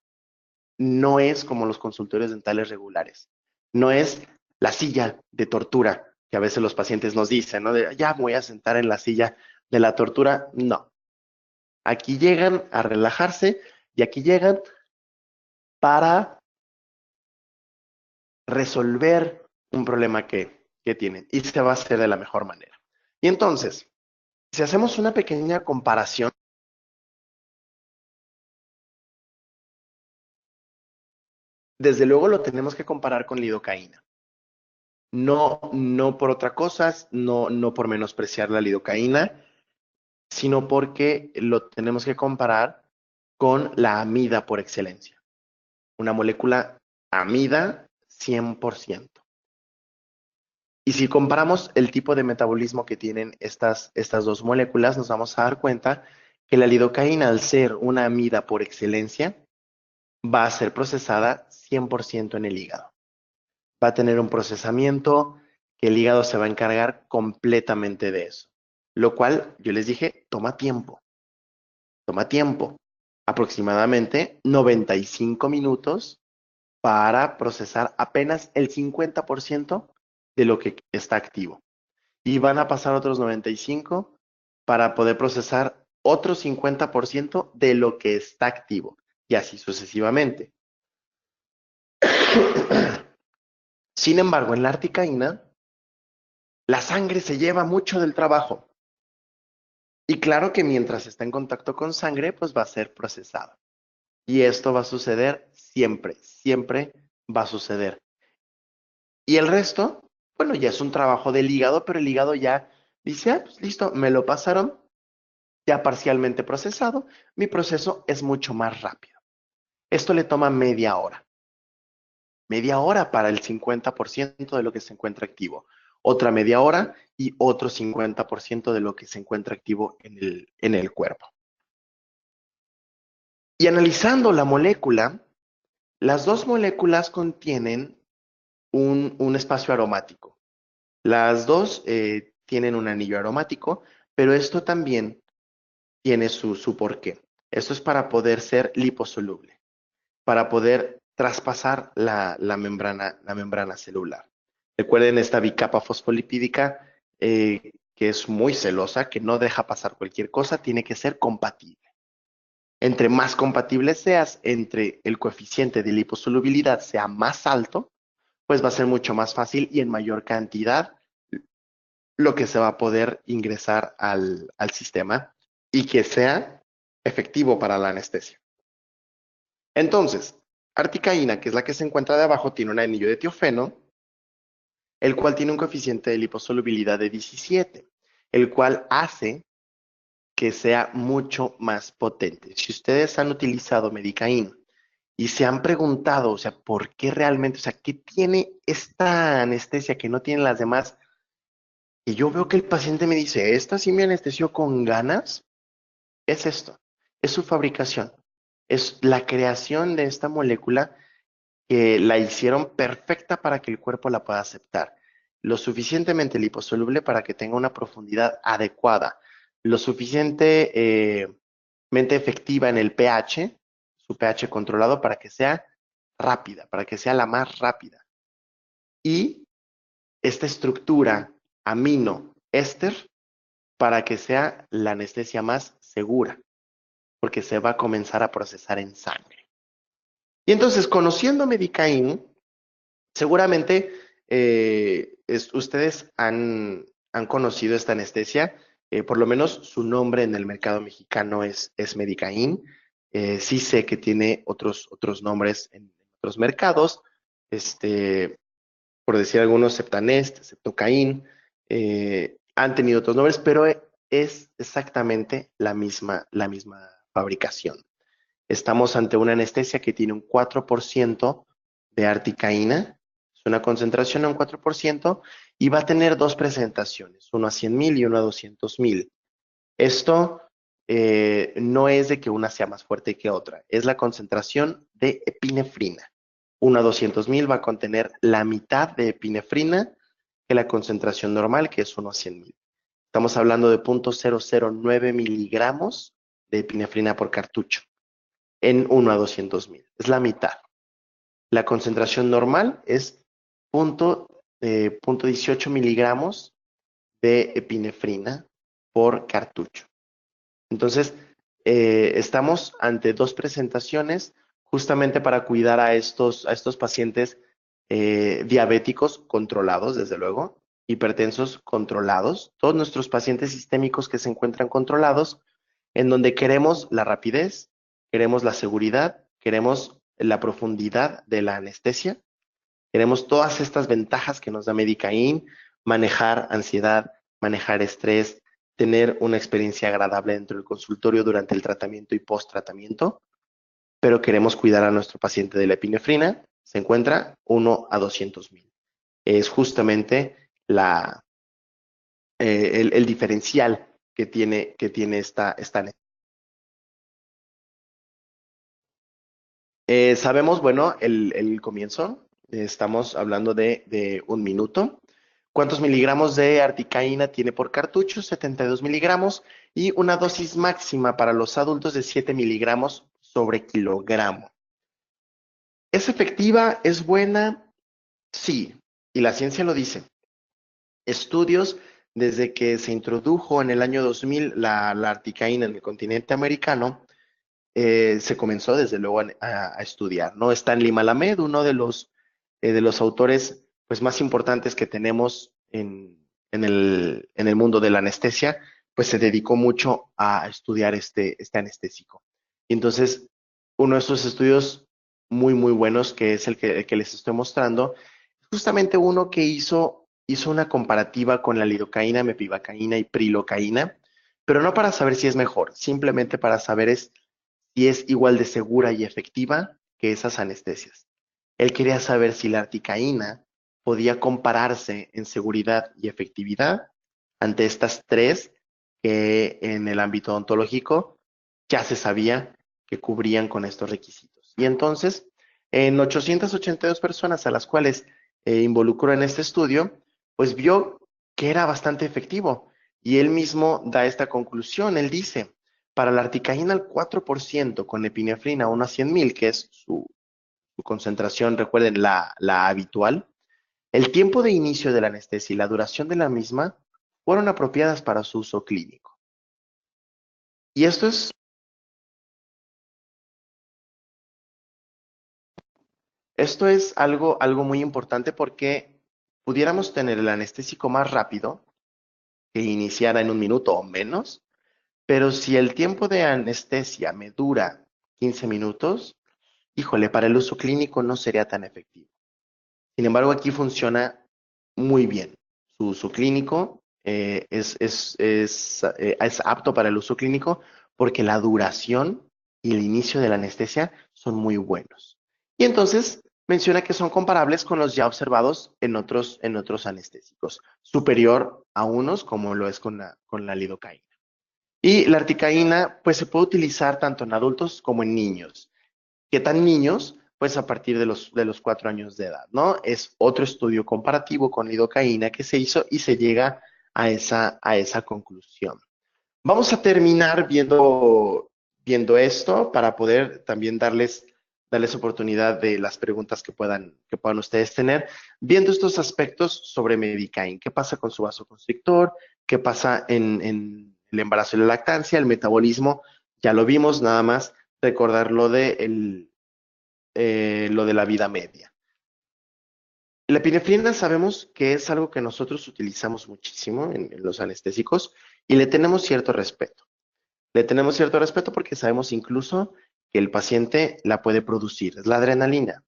no es como los consultorios dentales regulares. No es la silla de tortura que a veces los pacientes nos dicen, ¿no? De, ya me voy a sentar en la silla de la tortura. No. Aquí llegan a relajarse y aquí llegan para resolver un problema que tienen y se va a hacer de la mejor manera. Y entonces, si hacemos una pequeña comparación, desde luego lo tenemos que comparar con lidocaína. No por otra cosa, no por menospreciar la lidocaína, sino porque lo tenemos que comparar con la amida por excelencia. Una molécula amida 100%. Y si comparamos el tipo de metabolismo que tienen estas dos moléculas, nos vamos a dar cuenta que la lidocaína, al ser una amida por excelencia, va a ser procesada 100% en el hígado. Va a tener un procesamiento que el hígado se va a encargar completamente de eso. Lo cual, yo les dije, toma tiempo. Toma tiempo. Aproximadamente 95 minutos para procesar apenas el 50% de lo que está activo. Y van a pasar otros 95 para poder procesar otro 50% de lo que está activo. Y así sucesivamente. Sin embargo, en la articaína, la sangre se lleva mucho del trabajo. Y claro que mientras está en contacto con sangre, pues va a ser procesada. Y esto va a suceder siempre, siempre va a suceder. Y el resto, bueno, ya es un trabajo del hígado, pero el hígado ya dice, ah, pues listo, me lo pasaron ya parcialmente procesado, mi proceso es mucho más rápido. Esto le toma media hora para el 50% de lo que se encuentra activo, otra media hora y otro 50% de lo que se encuentra activo en el cuerpo. Y analizando la molécula, las dos moléculas contienen un espacio aromático. Las dos tienen un anillo aromático, pero esto también tiene su porqué. Esto es para poder ser liposoluble, para poder traspasar la membrana celular. Recuerden esta bicapa fosfolipídica que es muy celosa, que no deja pasar cualquier cosa, tiene que ser compatible. Entre más compatible seas, entre el coeficiente de liposolubilidad sea más alto, pues va a ser mucho más fácil y en mayor cantidad lo que se va a poder ingresar al sistema y que sea efectivo para la anestesia. Entonces, articaína, que es la que se encuentra de abajo, tiene un anillo de tiofeno, el cual tiene un coeficiente de liposolubilidad de 17, el cual hace que sea mucho más potente. Si ustedes han utilizado Medicaína y se han preguntado, o sea, ¿por qué realmente? O sea, ¿qué tiene esta anestesia que no tienen las demás? Y yo veo que el paciente me dice, ¿esta sí me anestesió con ganas? Es esto, es su fabricación, es la creación de esta molécula que la hicieron perfecta para que el cuerpo la pueda aceptar. Lo suficientemente liposoluble para que tenga una profundidad adecuada, lo suficientemente efectiva en el pH, su pH controlado para que sea rápida, para que sea la más rápida. Y esta estructura amino-éster para que sea la anestesia más segura, porque se va a comenzar a procesar en sangre. Y entonces, conociendo Medicaín, seguramente ustedes han conocido esta anestesia, por lo menos su nombre en el mercado mexicano es Medicaín. Sí sé que tiene otros nombres en otros mercados, por decir algunos, Septanest, Septocaín, han tenido otros nombres, pero es exactamente la misma fabricación. Estamos ante una anestesia que tiene un 4% de articaína, es una concentración de un 4%, y va a tener dos presentaciones, uno a 100,000 y uno a 200,000. Esto no es de que una sea más fuerte que otra, es la concentración de epinefrina. 1 a 200,000 va a contener la mitad de epinefrina que la concentración normal, que es 1 a 100,000. Estamos hablando de 0.009 miligramos de epinefrina por cartucho en 1 a 200,000. Es la mitad. La concentración normal es 0.18 miligramos de epinefrina por cartucho. Entonces, estamos ante dos presentaciones justamente para cuidar a estos pacientes diabéticos controlados, desde luego, hipertensos controlados, todos nuestros pacientes sistémicos que se encuentran controlados, en donde queremos la rapidez, queremos la seguridad, queremos la profundidad de la anestesia, queremos todas estas ventajas que nos da Medicaín, manejar ansiedad, manejar estrés, tener una experiencia agradable dentro del consultorio durante el tratamiento y post-tratamiento, pero queremos cuidar a nuestro paciente de la epinefrina, se encuentra 1 a 200,000. Es justamente el diferencial que tiene esta sabemos, bueno, el comienzo, estamos hablando de 1 minuto. ¿Cuántos miligramos de articaína tiene por cartucho? 72 miligramos y una dosis máxima para los adultos de 7 miligramos sobre kilogramo. ¿Es efectiva? ¿Es buena? Sí, y la ciencia lo dice. Estudios desde que se introdujo en el año 2000 la articaína en el continente americano, se comenzó desde luego a estudiar, ¿no? Stanley Malamed, uno de los autores pues, más importantes que tenemos en el mundo de la anestesia, pues se dedicó mucho a estudiar este anestésico. Y entonces, uno de esos estudios muy, muy buenos, que es el que les estoy mostrando, justamente uno que hizo una comparativa con la lidocaína, mepivacaína y prilocaína, pero no para saber si es mejor, simplemente para saber si es igual de segura y efectiva que esas anestesias. Él quería saber si la articaína podía compararse en seguridad y efectividad ante estas tres que en el ámbito odontológico ya se sabía que cubrían con estos requisitos. Y entonces, en 882 personas a las cuales involucró en este estudio, pues vio que era bastante efectivo. Y él mismo da esta conclusión. Él dice, para la articaína al 4% con epinefrina 1 a 100,000, que es su concentración, recuerden, la habitual, el tiempo de inicio de la anestesia y la duración de la misma fueron apropiadas para su uso clínico. Y esto es algo muy importante porque pudiéramos tener el anestésico más rápido, que iniciara en 1 minuto o menos, pero si el tiempo de anestesia me dura 15 minutos, híjole, para el uso clínico no sería tan efectivo. Sin embargo, aquí funciona muy bien. Su uso clínico es apto para el uso clínico porque la duración y el inicio de la anestesia son muy buenos. Y entonces menciona que son comparables con los ya observados en otros anestésicos, superior a unos como lo es con la lidocaína. Y la articaína pues se puede utilizar tanto en adultos como en niños. ¿Qué tan niños? Pues a partir de los 4 años de edad, ¿no? Es otro estudio comparativo con lidocaína que se hizo y se llega a esa conclusión. Vamos a terminar viendo esto para poder también darles oportunidad de las preguntas que puedan ustedes tener, viendo estos aspectos sobre Medicaín. ¿Qué pasa con su vasoconstrictor? ¿Qué pasa en el embarazo y la lactancia? El metabolismo, ya lo vimos, nada más recordar lo de la vida media. La epinefrina sabemos que es algo que nosotros utilizamos muchísimo en los anestésicos y le tenemos cierto respeto. Le tenemos cierto respeto porque sabemos incluso que el paciente la puede producir, es la adrenalina.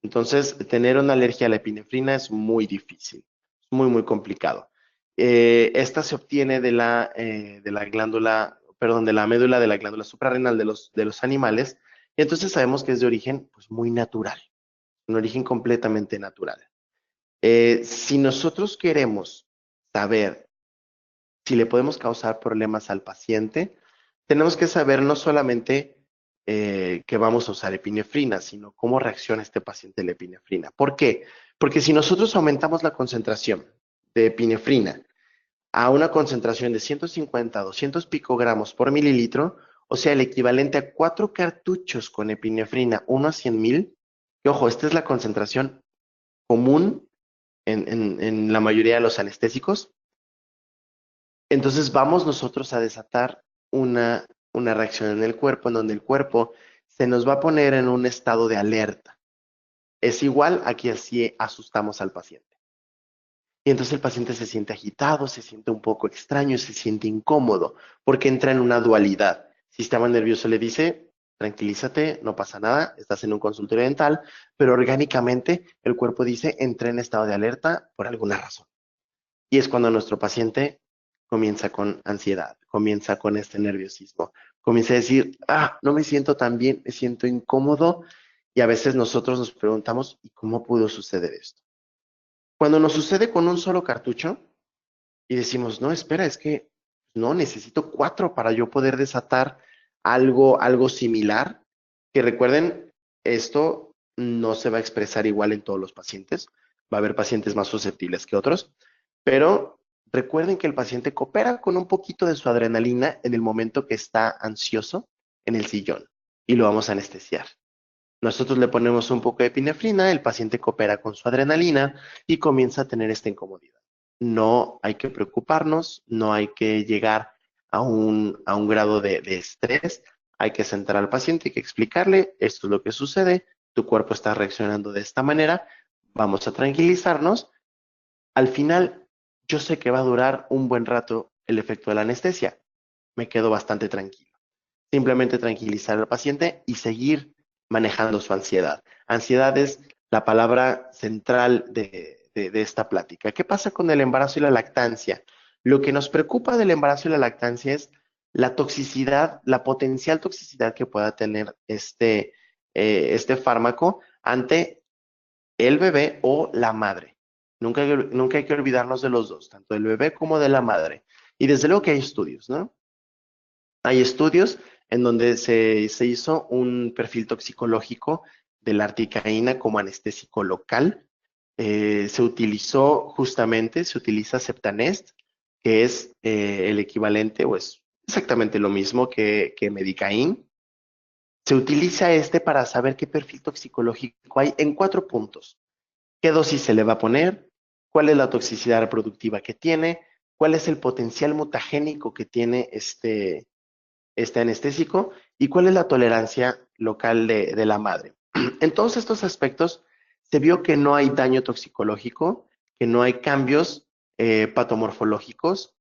Entonces, tener una alergia a la epinefrina es muy difícil, es muy, muy complicado. Esta se obtiene de la médula de la glándula suprarrenal de los animales, y entonces sabemos que es de origen pues, muy natural, un origen completamente natural. Si nosotros queremos saber si le podemos causar problemas al paciente, tenemos que saber no solamente que vamos a usar epinefrina, sino cómo reacciona este paciente a la epinefrina. ¿Por qué? Porque si nosotros aumentamos la concentración de epinefrina a una concentración de 150 a 200 picogramos por mililitro, o sea, el equivalente a 4 cartuchos con epinefrina, 1 a 100,000. Y ojo, esta es la concentración común en la mayoría de los anestésicos. Entonces vamos nosotros a desatar una reacción en el cuerpo, en donde el cuerpo se nos va a poner en un estado de alerta. Es igual a que así asustamos al paciente. Y entonces el paciente se siente agitado, se siente un poco extraño, se siente incómodo, porque entra en una dualidad. Sistema nervioso le dice, tranquilízate, no pasa nada, estás en un consultorio dental, pero orgánicamente el cuerpo dice, entra en estado de alerta por alguna razón. Y es cuando nuestro paciente comienza con ansiedad, comienza con este nerviosismo, comienza a decir, no me siento tan bien, me siento incómodo, y a veces nosotros nos preguntamos, ¿y cómo pudo suceder esto? Cuando nos sucede con un solo cartucho y decimos, no, espera, es que no, necesito 4 para yo poder desatar algo similar, que recuerden, esto no se va a expresar igual en todos los pacientes, va a haber pacientes más susceptibles que otros, pero recuerden que el paciente coopera con un poquito de su adrenalina en el momento que está ansioso en el sillón y lo vamos a anestesiar. Nosotros le ponemos un poco de epinefrina, el paciente coopera con su adrenalina y comienza a tener esta incomodidad. No hay que preocuparnos, no hay que llegar a un grado de estrés, hay que sentar al paciente, hay que explicarle, esto es lo que sucede, tu cuerpo está reaccionando de esta manera, vamos a tranquilizarnos. Al final, yo sé que va a durar un buen rato el efecto de la anestesia, me quedo bastante tranquilo. Simplemente tranquilizar al paciente y seguir manejando su ansiedad. Ansiedad es la palabra central de esta plática. ¿Qué pasa con el embarazo y la lactancia? Lo que nos preocupa del embarazo y la lactancia es la toxicidad, la potencial toxicidad que pueda tener este fármaco ante el bebé o la madre. Nunca hay que olvidarnos de los dos, tanto del bebé como de la madre. Y desde luego que hay estudios, ¿no? Hay estudios en donde se hizo un perfil toxicológico de la articaína como anestésico local. Se utiliza Septanest, que es el equivalente o es exactamente lo mismo que Medicaín. Se utiliza para saber qué perfil toxicológico hay en 4 puntos. ¿Qué dosis se le va a poner? ¿Cuál es la toxicidad reproductiva que tiene? ¿Cuál es el potencial mutagénico que tiene este anestésico? ¿Y cuál es la tolerancia local de la madre? En todos estos aspectos se vio que no hay daño toxicológico, que no hay cambios patomorfológicos,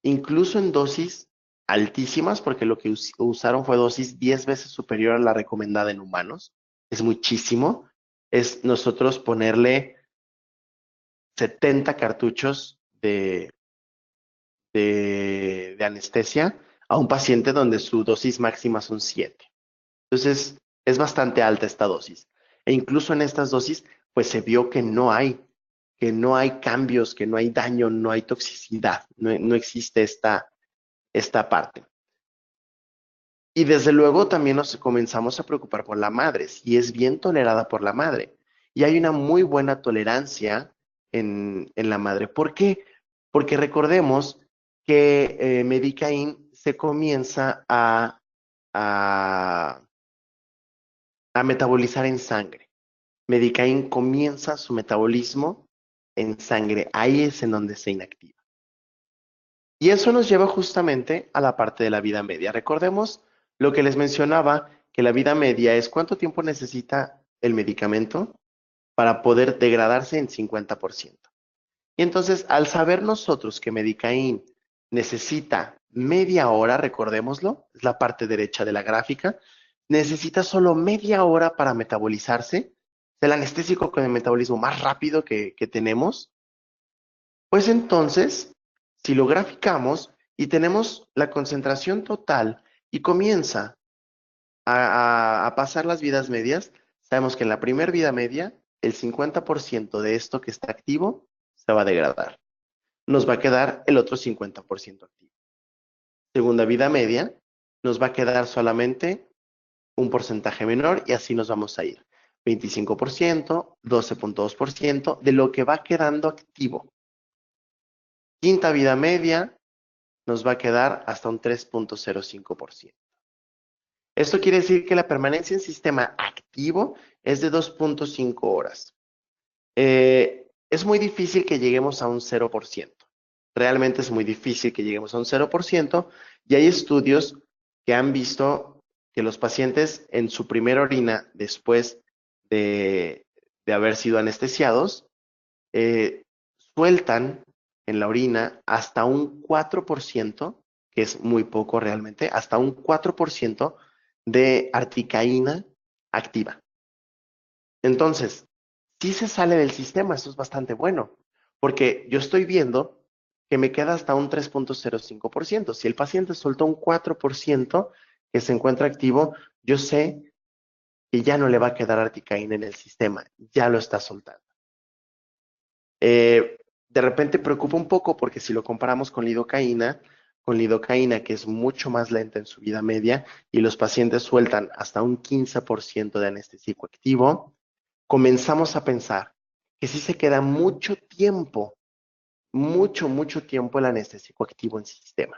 incluso en dosis altísimas, porque lo que usaron fue dosis 10 veces superior a la recomendada en humanos. Es muchísimo. Es nosotros ponerle 70 cartuchos de anestesia a un paciente donde su dosis máxima son 7. Entonces, es bastante alta esta dosis. E incluso en estas dosis, pues se vio que no hay cambios, que no hay daño, no hay toxicidad, no existe esta parte. Y desde luego también nos comenzamos a preocupar por la madre, si es bien tolerada por la madre. Y hay una muy buena tolerancia en la madre. ¿Por qué? Porque recordemos que Medicaín se comienza a metabolizar en sangre. Medicaín comienza su metabolismo en sangre. Ahí es en donde se inactiva. Y eso nos lleva justamente a la parte de la vida media. Recordemos lo que les mencionaba, que la vida media es cuánto tiempo necesita el medicamento para poder degradarse en 50%. Y entonces, al saber nosotros que Medicaín necesita media hora, recordémoslo, es la parte derecha de la gráfica, necesita solo media hora para metabolizarse, es el anestésico con el metabolismo más rápido que tenemos, pues entonces, si lo graficamos y tenemos la concentración total y comienza a pasar las vidas medias, sabemos que en la primera vida media, el 50% de esto que está activo se va a degradar. Nos va a quedar el otro 50% activo. Segunda vida media, nos va a quedar solamente un porcentaje menor y así nos vamos a ir. 25%, 12.2% de lo que va quedando activo. quinta vida media nos va a quedar hasta un 3.05%. Esto quiere decir que la permanencia en sistema activo es de 2.5 horas. Es muy difícil que lleguemos a un 0%. Realmente es muy difícil que lleguemos a un 0%, y hay estudios que han visto que los pacientes en su primera orina después de haber sido anestesiados, sueltan en la orina hasta un 4%, que es muy poco realmente, hasta un 4% de articaína activa. Entonces, si se sale del sistema, eso es bastante bueno, porque yo estoy viendo que me queda hasta un 3.05%. Si el paciente soltó un 4% que se encuentra activo, yo sé que ya no le va a quedar articaína en el sistema, ya lo está soltando. De repente preocupa un poco porque si lo comparamos con lidocaína que es mucho más lenta en su vida media y los pacientes sueltan hasta un 15% de anestésico activo, comenzamos a pensar que sí se queda mucho tiempo, mucho tiempo el anestésico activo en sistema.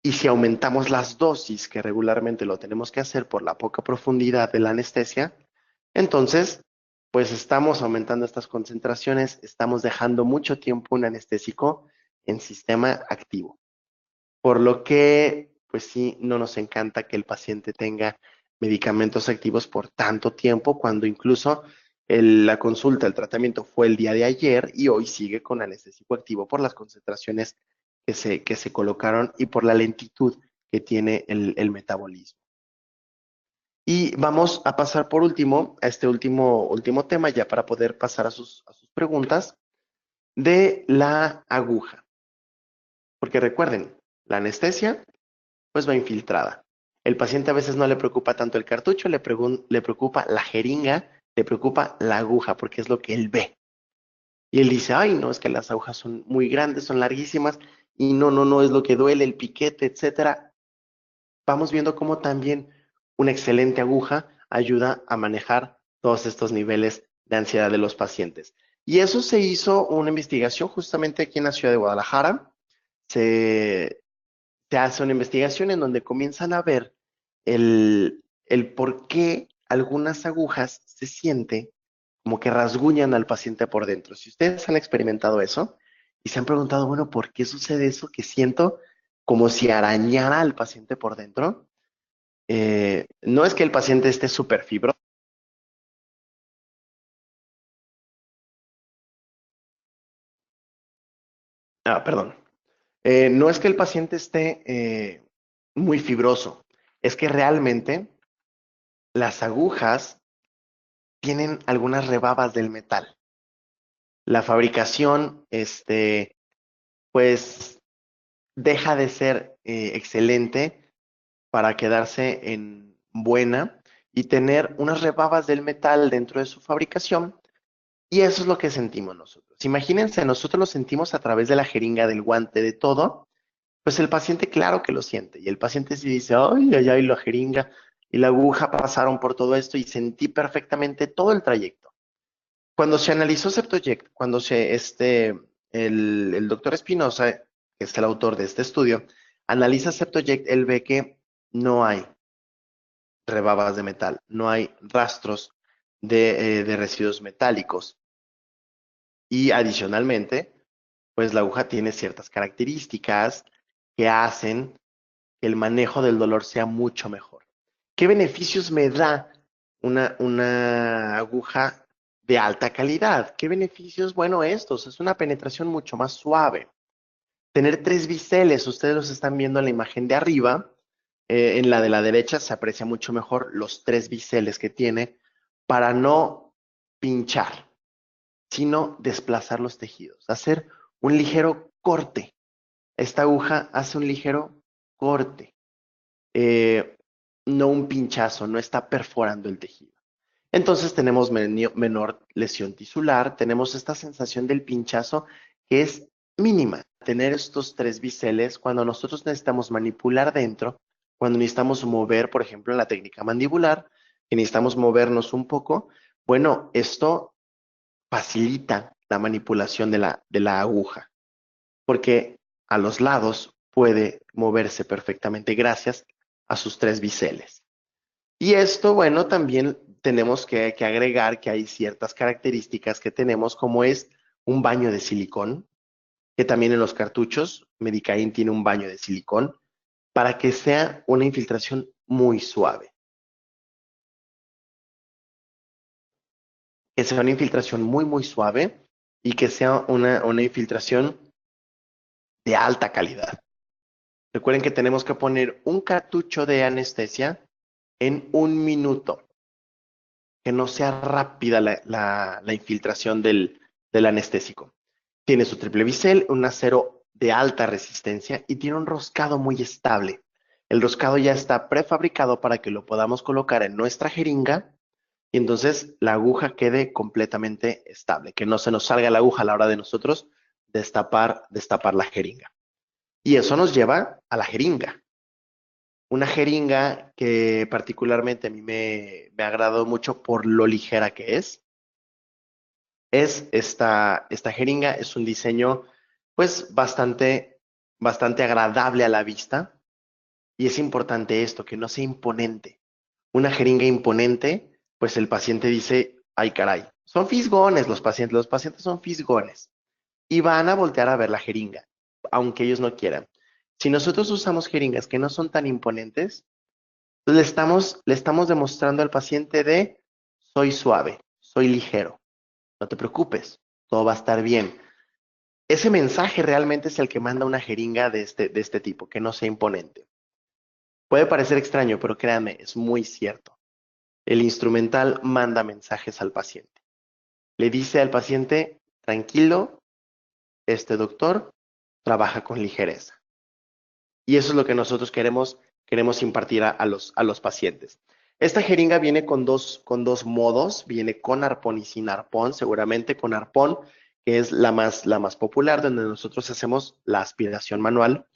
Y si aumentamos las dosis, que regularmente lo tenemos que hacer por la poca profundidad de la anestesia, entonces, pues estamos aumentando estas concentraciones, estamos dejando mucho tiempo un anestésico en sistema activo. Por lo que, pues sí, no nos encanta que el paciente tenga medicamentos activos por tanto tiempo, cuando incluso la consulta, el tratamiento fue el día de ayer y hoy sigue con anestésico activo por las concentraciones que se colocaron y por la lentitud que tiene el metabolismo. Y vamos a pasar por último a este último tema, ya para poder pasar a sus preguntas, de la aguja. Porque recuerden, la anestesia pues va infiltrada. El paciente a veces no le preocupa tanto el cartucho, le preocupa la jeringa, le preocupa la aguja, porque es lo que él ve. Y él dice, ay, no, es que las agujas son muy grandes, son larguísimas, y no es lo que duele, el piquete, etcétera. Vamos viendo cómo también una excelente aguja ayuda a manejar todos estos niveles de ansiedad de los pacientes. Y eso se hizo una investigación justamente aquí en la ciudad de Guadalajara. Se hace una investigación en donde comienzan a ver el por qué algunas agujas se siente como que rasguñan al paciente por dentro. Si ustedes han experimentado eso y se han preguntado, bueno, ¿por qué sucede eso que siento como si arañara al paciente por dentro? No es que el paciente esté súper fibroso. Perdón. No es que el paciente esté muy fibroso, es que realmente las agujas tienen algunas rebabas del metal. La fabricación, pues, deja de ser excelente para quedarse en buena y tener unas rebabas del metal dentro de su fabricación, y eso es lo que sentimos nosotros. Imagínense, nosotros lo sentimos a través de la jeringa, del guante, de todo, pues el paciente claro que lo siente, y el paciente sí dice, ay, la jeringa y la aguja pasaron por todo esto y sentí perfectamente todo el trayecto. Cuando se analizó Septoject, el doctor Espinosa, que es el autor de este estudio, analiza Septoject, él ve que no hay rebabas de metal, no hay rastros de residuos metálicos. Y adicionalmente, pues la aguja tiene ciertas características que hacen que el manejo del dolor sea mucho mejor. ¿Qué beneficios me da una aguja de alta calidad? ¿Qué beneficios? Bueno, estos, es una penetración mucho más suave. Tener 3 biseles, ustedes los están viendo en la imagen de arriba, en la de la derecha se aprecia mucho mejor los 3 biseles que tiene para no pinchar, sino desplazar los tejidos, hacer un ligero corte. Esta aguja hace un ligero corte, no un pinchazo, no está perforando el tejido. Entonces tenemos menor lesión tisular, tenemos esta sensación del pinchazo que es mínima. Tener estos 3 biseles cuando nosotros necesitamos manipular dentro, cuando necesitamos mover, por ejemplo, en la técnica mandibular, que necesitamos movernos un poco, bueno, esto facilita la manipulación de la aguja. porque a los lados puede moverse perfectamente gracias a sus 3 biseles. Y esto, bueno, también tenemos que agregar que hay ciertas características que tenemos, como es un baño de silicón, que también en los cartuchos Medicain tiene un baño de silicón, para que sea una infiltración muy suave. Que sea una infiltración muy suave y que sea una infiltración de alta calidad. Recuerden que tenemos que poner un cartucho de anestesia en 1 minuto. Que no sea rápida la infiltración del anestésico. Tiene su triple bisel, un acero de alta resistencia y tiene un roscado muy estable. El roscado ya está prefabricado para que lo podamos colocar en nuestra jeringa y entonces la aguja quede completamente estable, que no se nos salga la aguja a la hora de nosotros destapar la jeringa. Y eso nos lleva a la jeringa. Una jeringa que particularmente a mí me agradó mucho por lo ligera que es. Esta jeringa, es un diseño pues bastante agradable a la vista. Y es importante esto, que no sea imponente. Una jeringa imponente, pues el paciente dice, ay caray, son fisgones los pacientes son fisgones. Y van a voltear a ver la jeringa, aunque ellos no quieran. Si nosotros usamos jeringas que no son tan imponentes, le estamos demostrando al paciente de, soy suave, soy ligero, no te preocupes, todo va a estar bien. Ese mensaje realmente es el que manda una jeringa de este tipo, que no sea imponente. Puede parecer extraño, pero créanme, es muy cierto. El instrumental manda mensajes al paciente. Le dice al paciente, tranquilo, este doctor trabaja con ligereza. Y eso es lo que nosotros queremos impartir a los pacientes. Esta jeringa viene con dos modos, viene con arpón y sin arpón, seguramente con arpón, que es la más popular, donde nosotros hacemos la aspiración manual.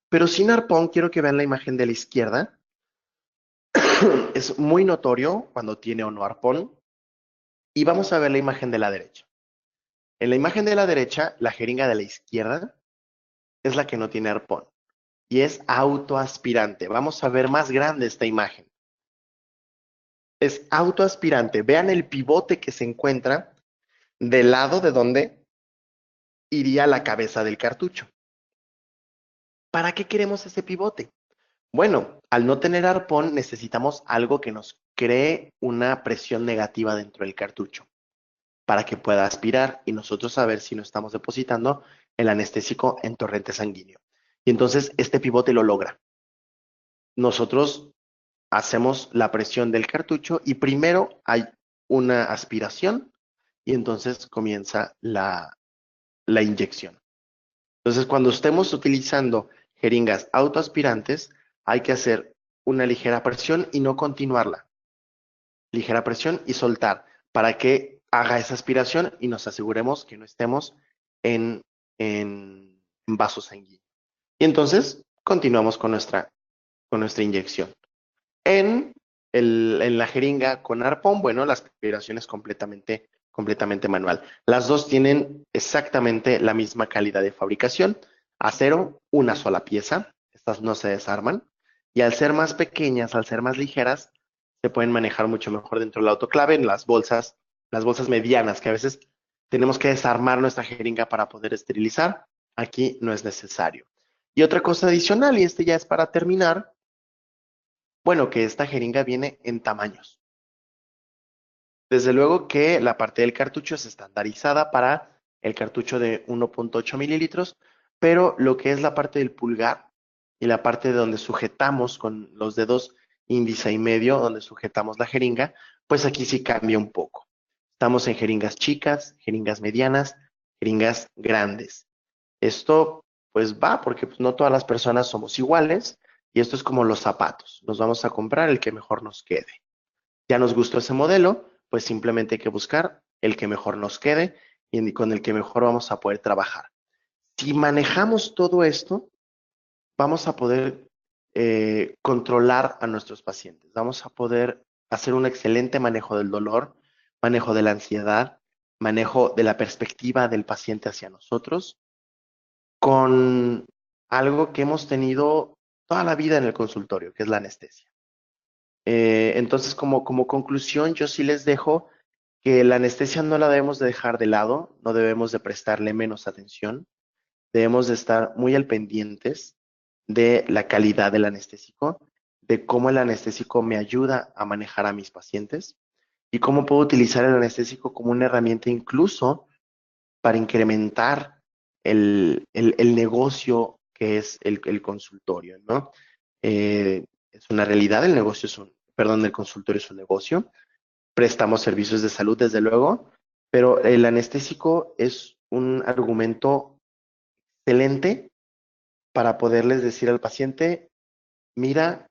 Pero sin arpón, quiero que vean la imagen de la izquierda. Es muy notorio cuando tiene o no arpón. Y vamos a ver la imagen de la derecha. En la imagen de la derecha, la jeringa de la izquierda es la que no tiene arpón. Y es autoaspirante. Vamos a ver más grande esta imagen. Es autoaspirante. Vean el pivote que se encuentra del lado de donde iría la cabeza del cartucho. ¿Para qué queremos ese pivote? Bueno, al no tener arpón necesitamos algo que nos cree una presión negativa dentro del cartucho para que pueda aspirar y nosotros saber si no estamos depositando el anestésico en torrente sanguíneo. Y entonces este pivote lo logra. Nosotros hacemos la presión del cartucho y primero hay una aspiración y entonces comienza la inyección. Entonces, cuando estemos utilizando jeringas autoaspirantes, hay que hacer una ligera presión y no continuarla. Ligera presión y soltar para que haga esa aspiración y nos aseguremos que no estemos en vaso sanguíneo. Y entonces continuamos con nuestra inyección. En la jeringa con arpón, bueno, la aspiración es completamente manual. Las dos tienen exactamente la misma calidad de fabricación. Acero, una sola pieza. Estas no se desarman. Y al ser más pequeñas, al ser más ligeras, se pueden manejar mucho mejor dentro del autoclave, en las bolsas medianas, que a veces tenemos que desarmar nuestra jeringa para poder esterilizar. Aquí no es necesario. Y otra cosa adicional, y este ya es para terminar, bueno, que esta jeringa viene en tamaños. Desde luego que la parte del cartucho es estandarizada para el cartucho de 1.8 mililitros, pero lo que es la parte del pulgar y la parte de donde sujetamos con los dedos índice y medio, donde sujetamos la jeringa, pues aquí sí cambia un poco. Estamos en jeringas chicas, jeringas medianas, jeringas grandes. Esto pues va porque pues, no todas las personas somos iguales y esto es como los zapatos. Nos vamos a comprar el que mejor nos quede. Ya nos gustó ese modelo, pues simplemente hay que buscar el que mejor nos quede y con el que mejor vamos a poder trabajar. Si manejamos todo esto, vamos a poder controlar a nuestros pacientes. Vamos a poder hacer un excelente manejo del dolor, manejo de la ansiedad, manejo de la perspectiva del paciente hacia nosotros con algo que hemos tenido toda la vida en el consultorio, que es la anestesia. Entonces, como conclusión, yo sí les dejo que la anestesia no la debemos de dejar de lado, no debemos de prestarle menos atención, debemos de estar muy al pendientes de la calidad del anestésico, de cómo el anestésico me ayuda a manejar a mis pacientes y cómo puedo utilizar el anestésico como una herramienta incluso para incrementar el negocio que es el consultorio, ¿no? Es una realidad, el negocio es el consultorio es un negocio, prestamos servicios de salud desde luego, pero el anestésico es un argumento excelente para poderles decir al paciente, mira,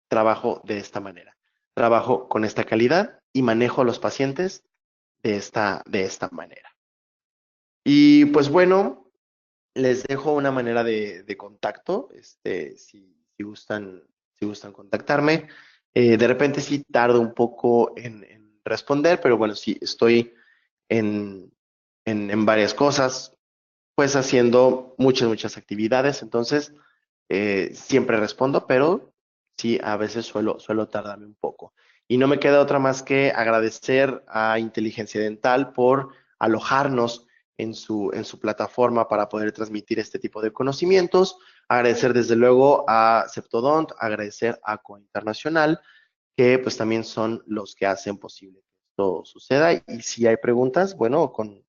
trabajo de esta manera, trabajo con esta calidad y manejo a los pacientes de esta manera. Y pues bueno, les dejo una manera de contacto, si gustan contactarme. De repente sí tardo un poco en responder, pero bueno, sí, estoy en, en varias cosas, pues haciendo muchas actividades, entonces siempre respondo, pero sí, a veces suelo tardarme un poco. Y no me queda otra más que agradecer a Inteligencia Dental por alojarnos en su plataforma para poder transmitir este tipo de conocimientos. Agradecer desde luego a Septodont, agradecer a Coa Internacional, que pues también son los que hacen posible que esto suceda. Y si hay preguntas, bueno, con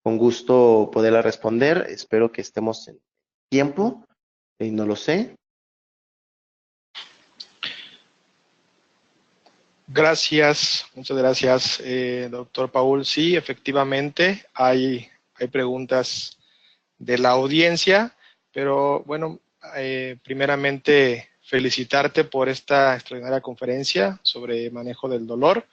gusto poderla responder. Espero que estemos en tiempo, no lo sé. Gracias, muchas gracias, doctor Paul. Sí, efectivamente, hay preguntas de la audiencia, pero bueno, primeramente felicitarte por esta extraordinaria conferencia sobre manejo del dolor.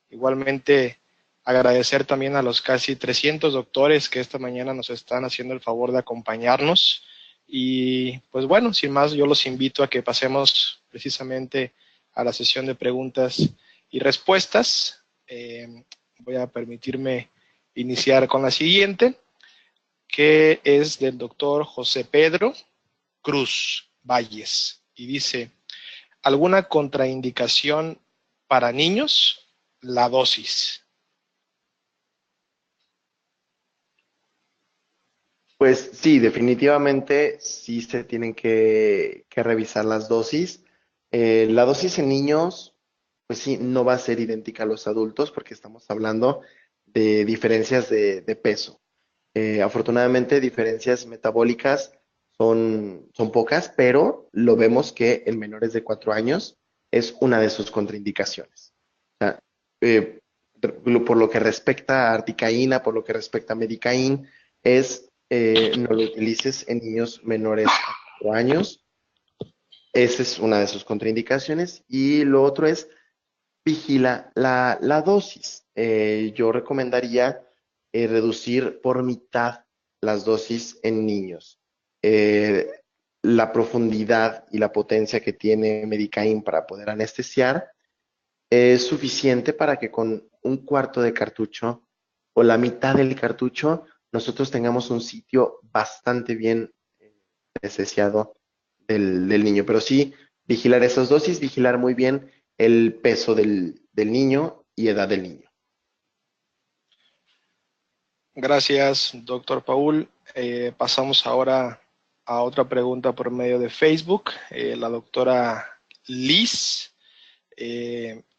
Igualmente, agradecer también a los casi 300 doctores que esta mañana nos están haciendo el favor de acompañarnos. Y pues bueno, sin más, yo los invito a que pasemos precisamente a la sesión de preguntas y respuestas. Voy a permitirme iniciar con la siguiente, que es del doctor José Pedro Cruz Valles. Y dice, ¿alguna contraindicación para niños? La dosis. Pues sí, definitivamente sí se tienen que revisar las dosis. La dosis en niños, pues sí, no va a ser idéntica a los adultos porque estamos hablando de diferencias de peso. Afortunadamente, diferencias metabólicas son pocas, pero lo vemos que en menores de 4 años es una de sus contraindicaciones. O sea, eh, por lo que respecta a articaína, por lo que respecta a medicaín, no lo utilices en niños menores a 4 años. Esa es una de sus contraindicaciones. Y lo otro es vigila la dosis. Yo recomendaría reducir por mitad las dosis en niños. Eh, la profundidad y la potencia que tiene Medicaín para poder anestesiar es suficiente para que con un cuarto de cartucho o la mitad del cartucho nosotros tengamos un sitio bastante bien anestesiado del niño. Pero sí, vigilar esas dosis, vigilar muy bien el peso del niño y edad del niño. Gracias, doctor Paul. Pasamos ahora a otra pregunta por medio de Facebook. La doctora Liz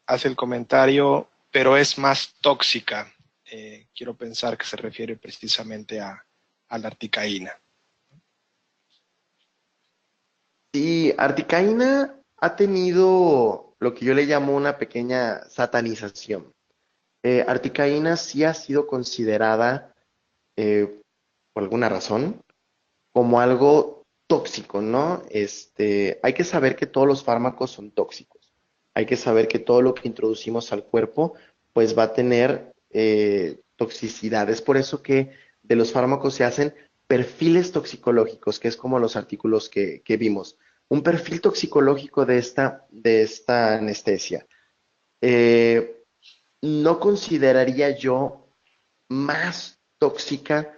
hace el comentario, pero es más tóxica. Quiero pensar que se refiere precisamente a la articaína. Sí, articaína ha tenido lo que yo le llamo una pequeña satanización. Articaína sí ha sido considerada, por alguna razón, como algo tóxico, ¿no? Hay que saber que todos los fármacos son tóxicos. Hay que saber que todo lo que introducimos al cuerpo, pues va a tener toxicidad. Es por eso que de los fármacos se hacen perfiles toxicológicos, que es como los artículos que vimos. Un perfil toxicológico de esta anestesia. Eh, no consideraría yo más tóxica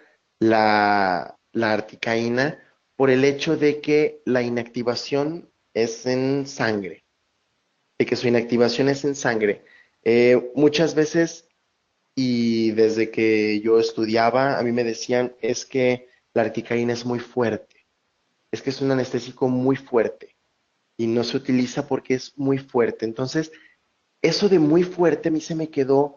la articaína por el hecho de que la inactivación es en sangre, de que su inactivación es en sangre. Muchas veces, y desde que yo estudiaba, a mí me decían, es que la articaína es muy fuerte, es que es un anestésico muy fuerte y no se utiliza porque es muy fuerte. Entonces, eso de muy fuerte a mí se me quedó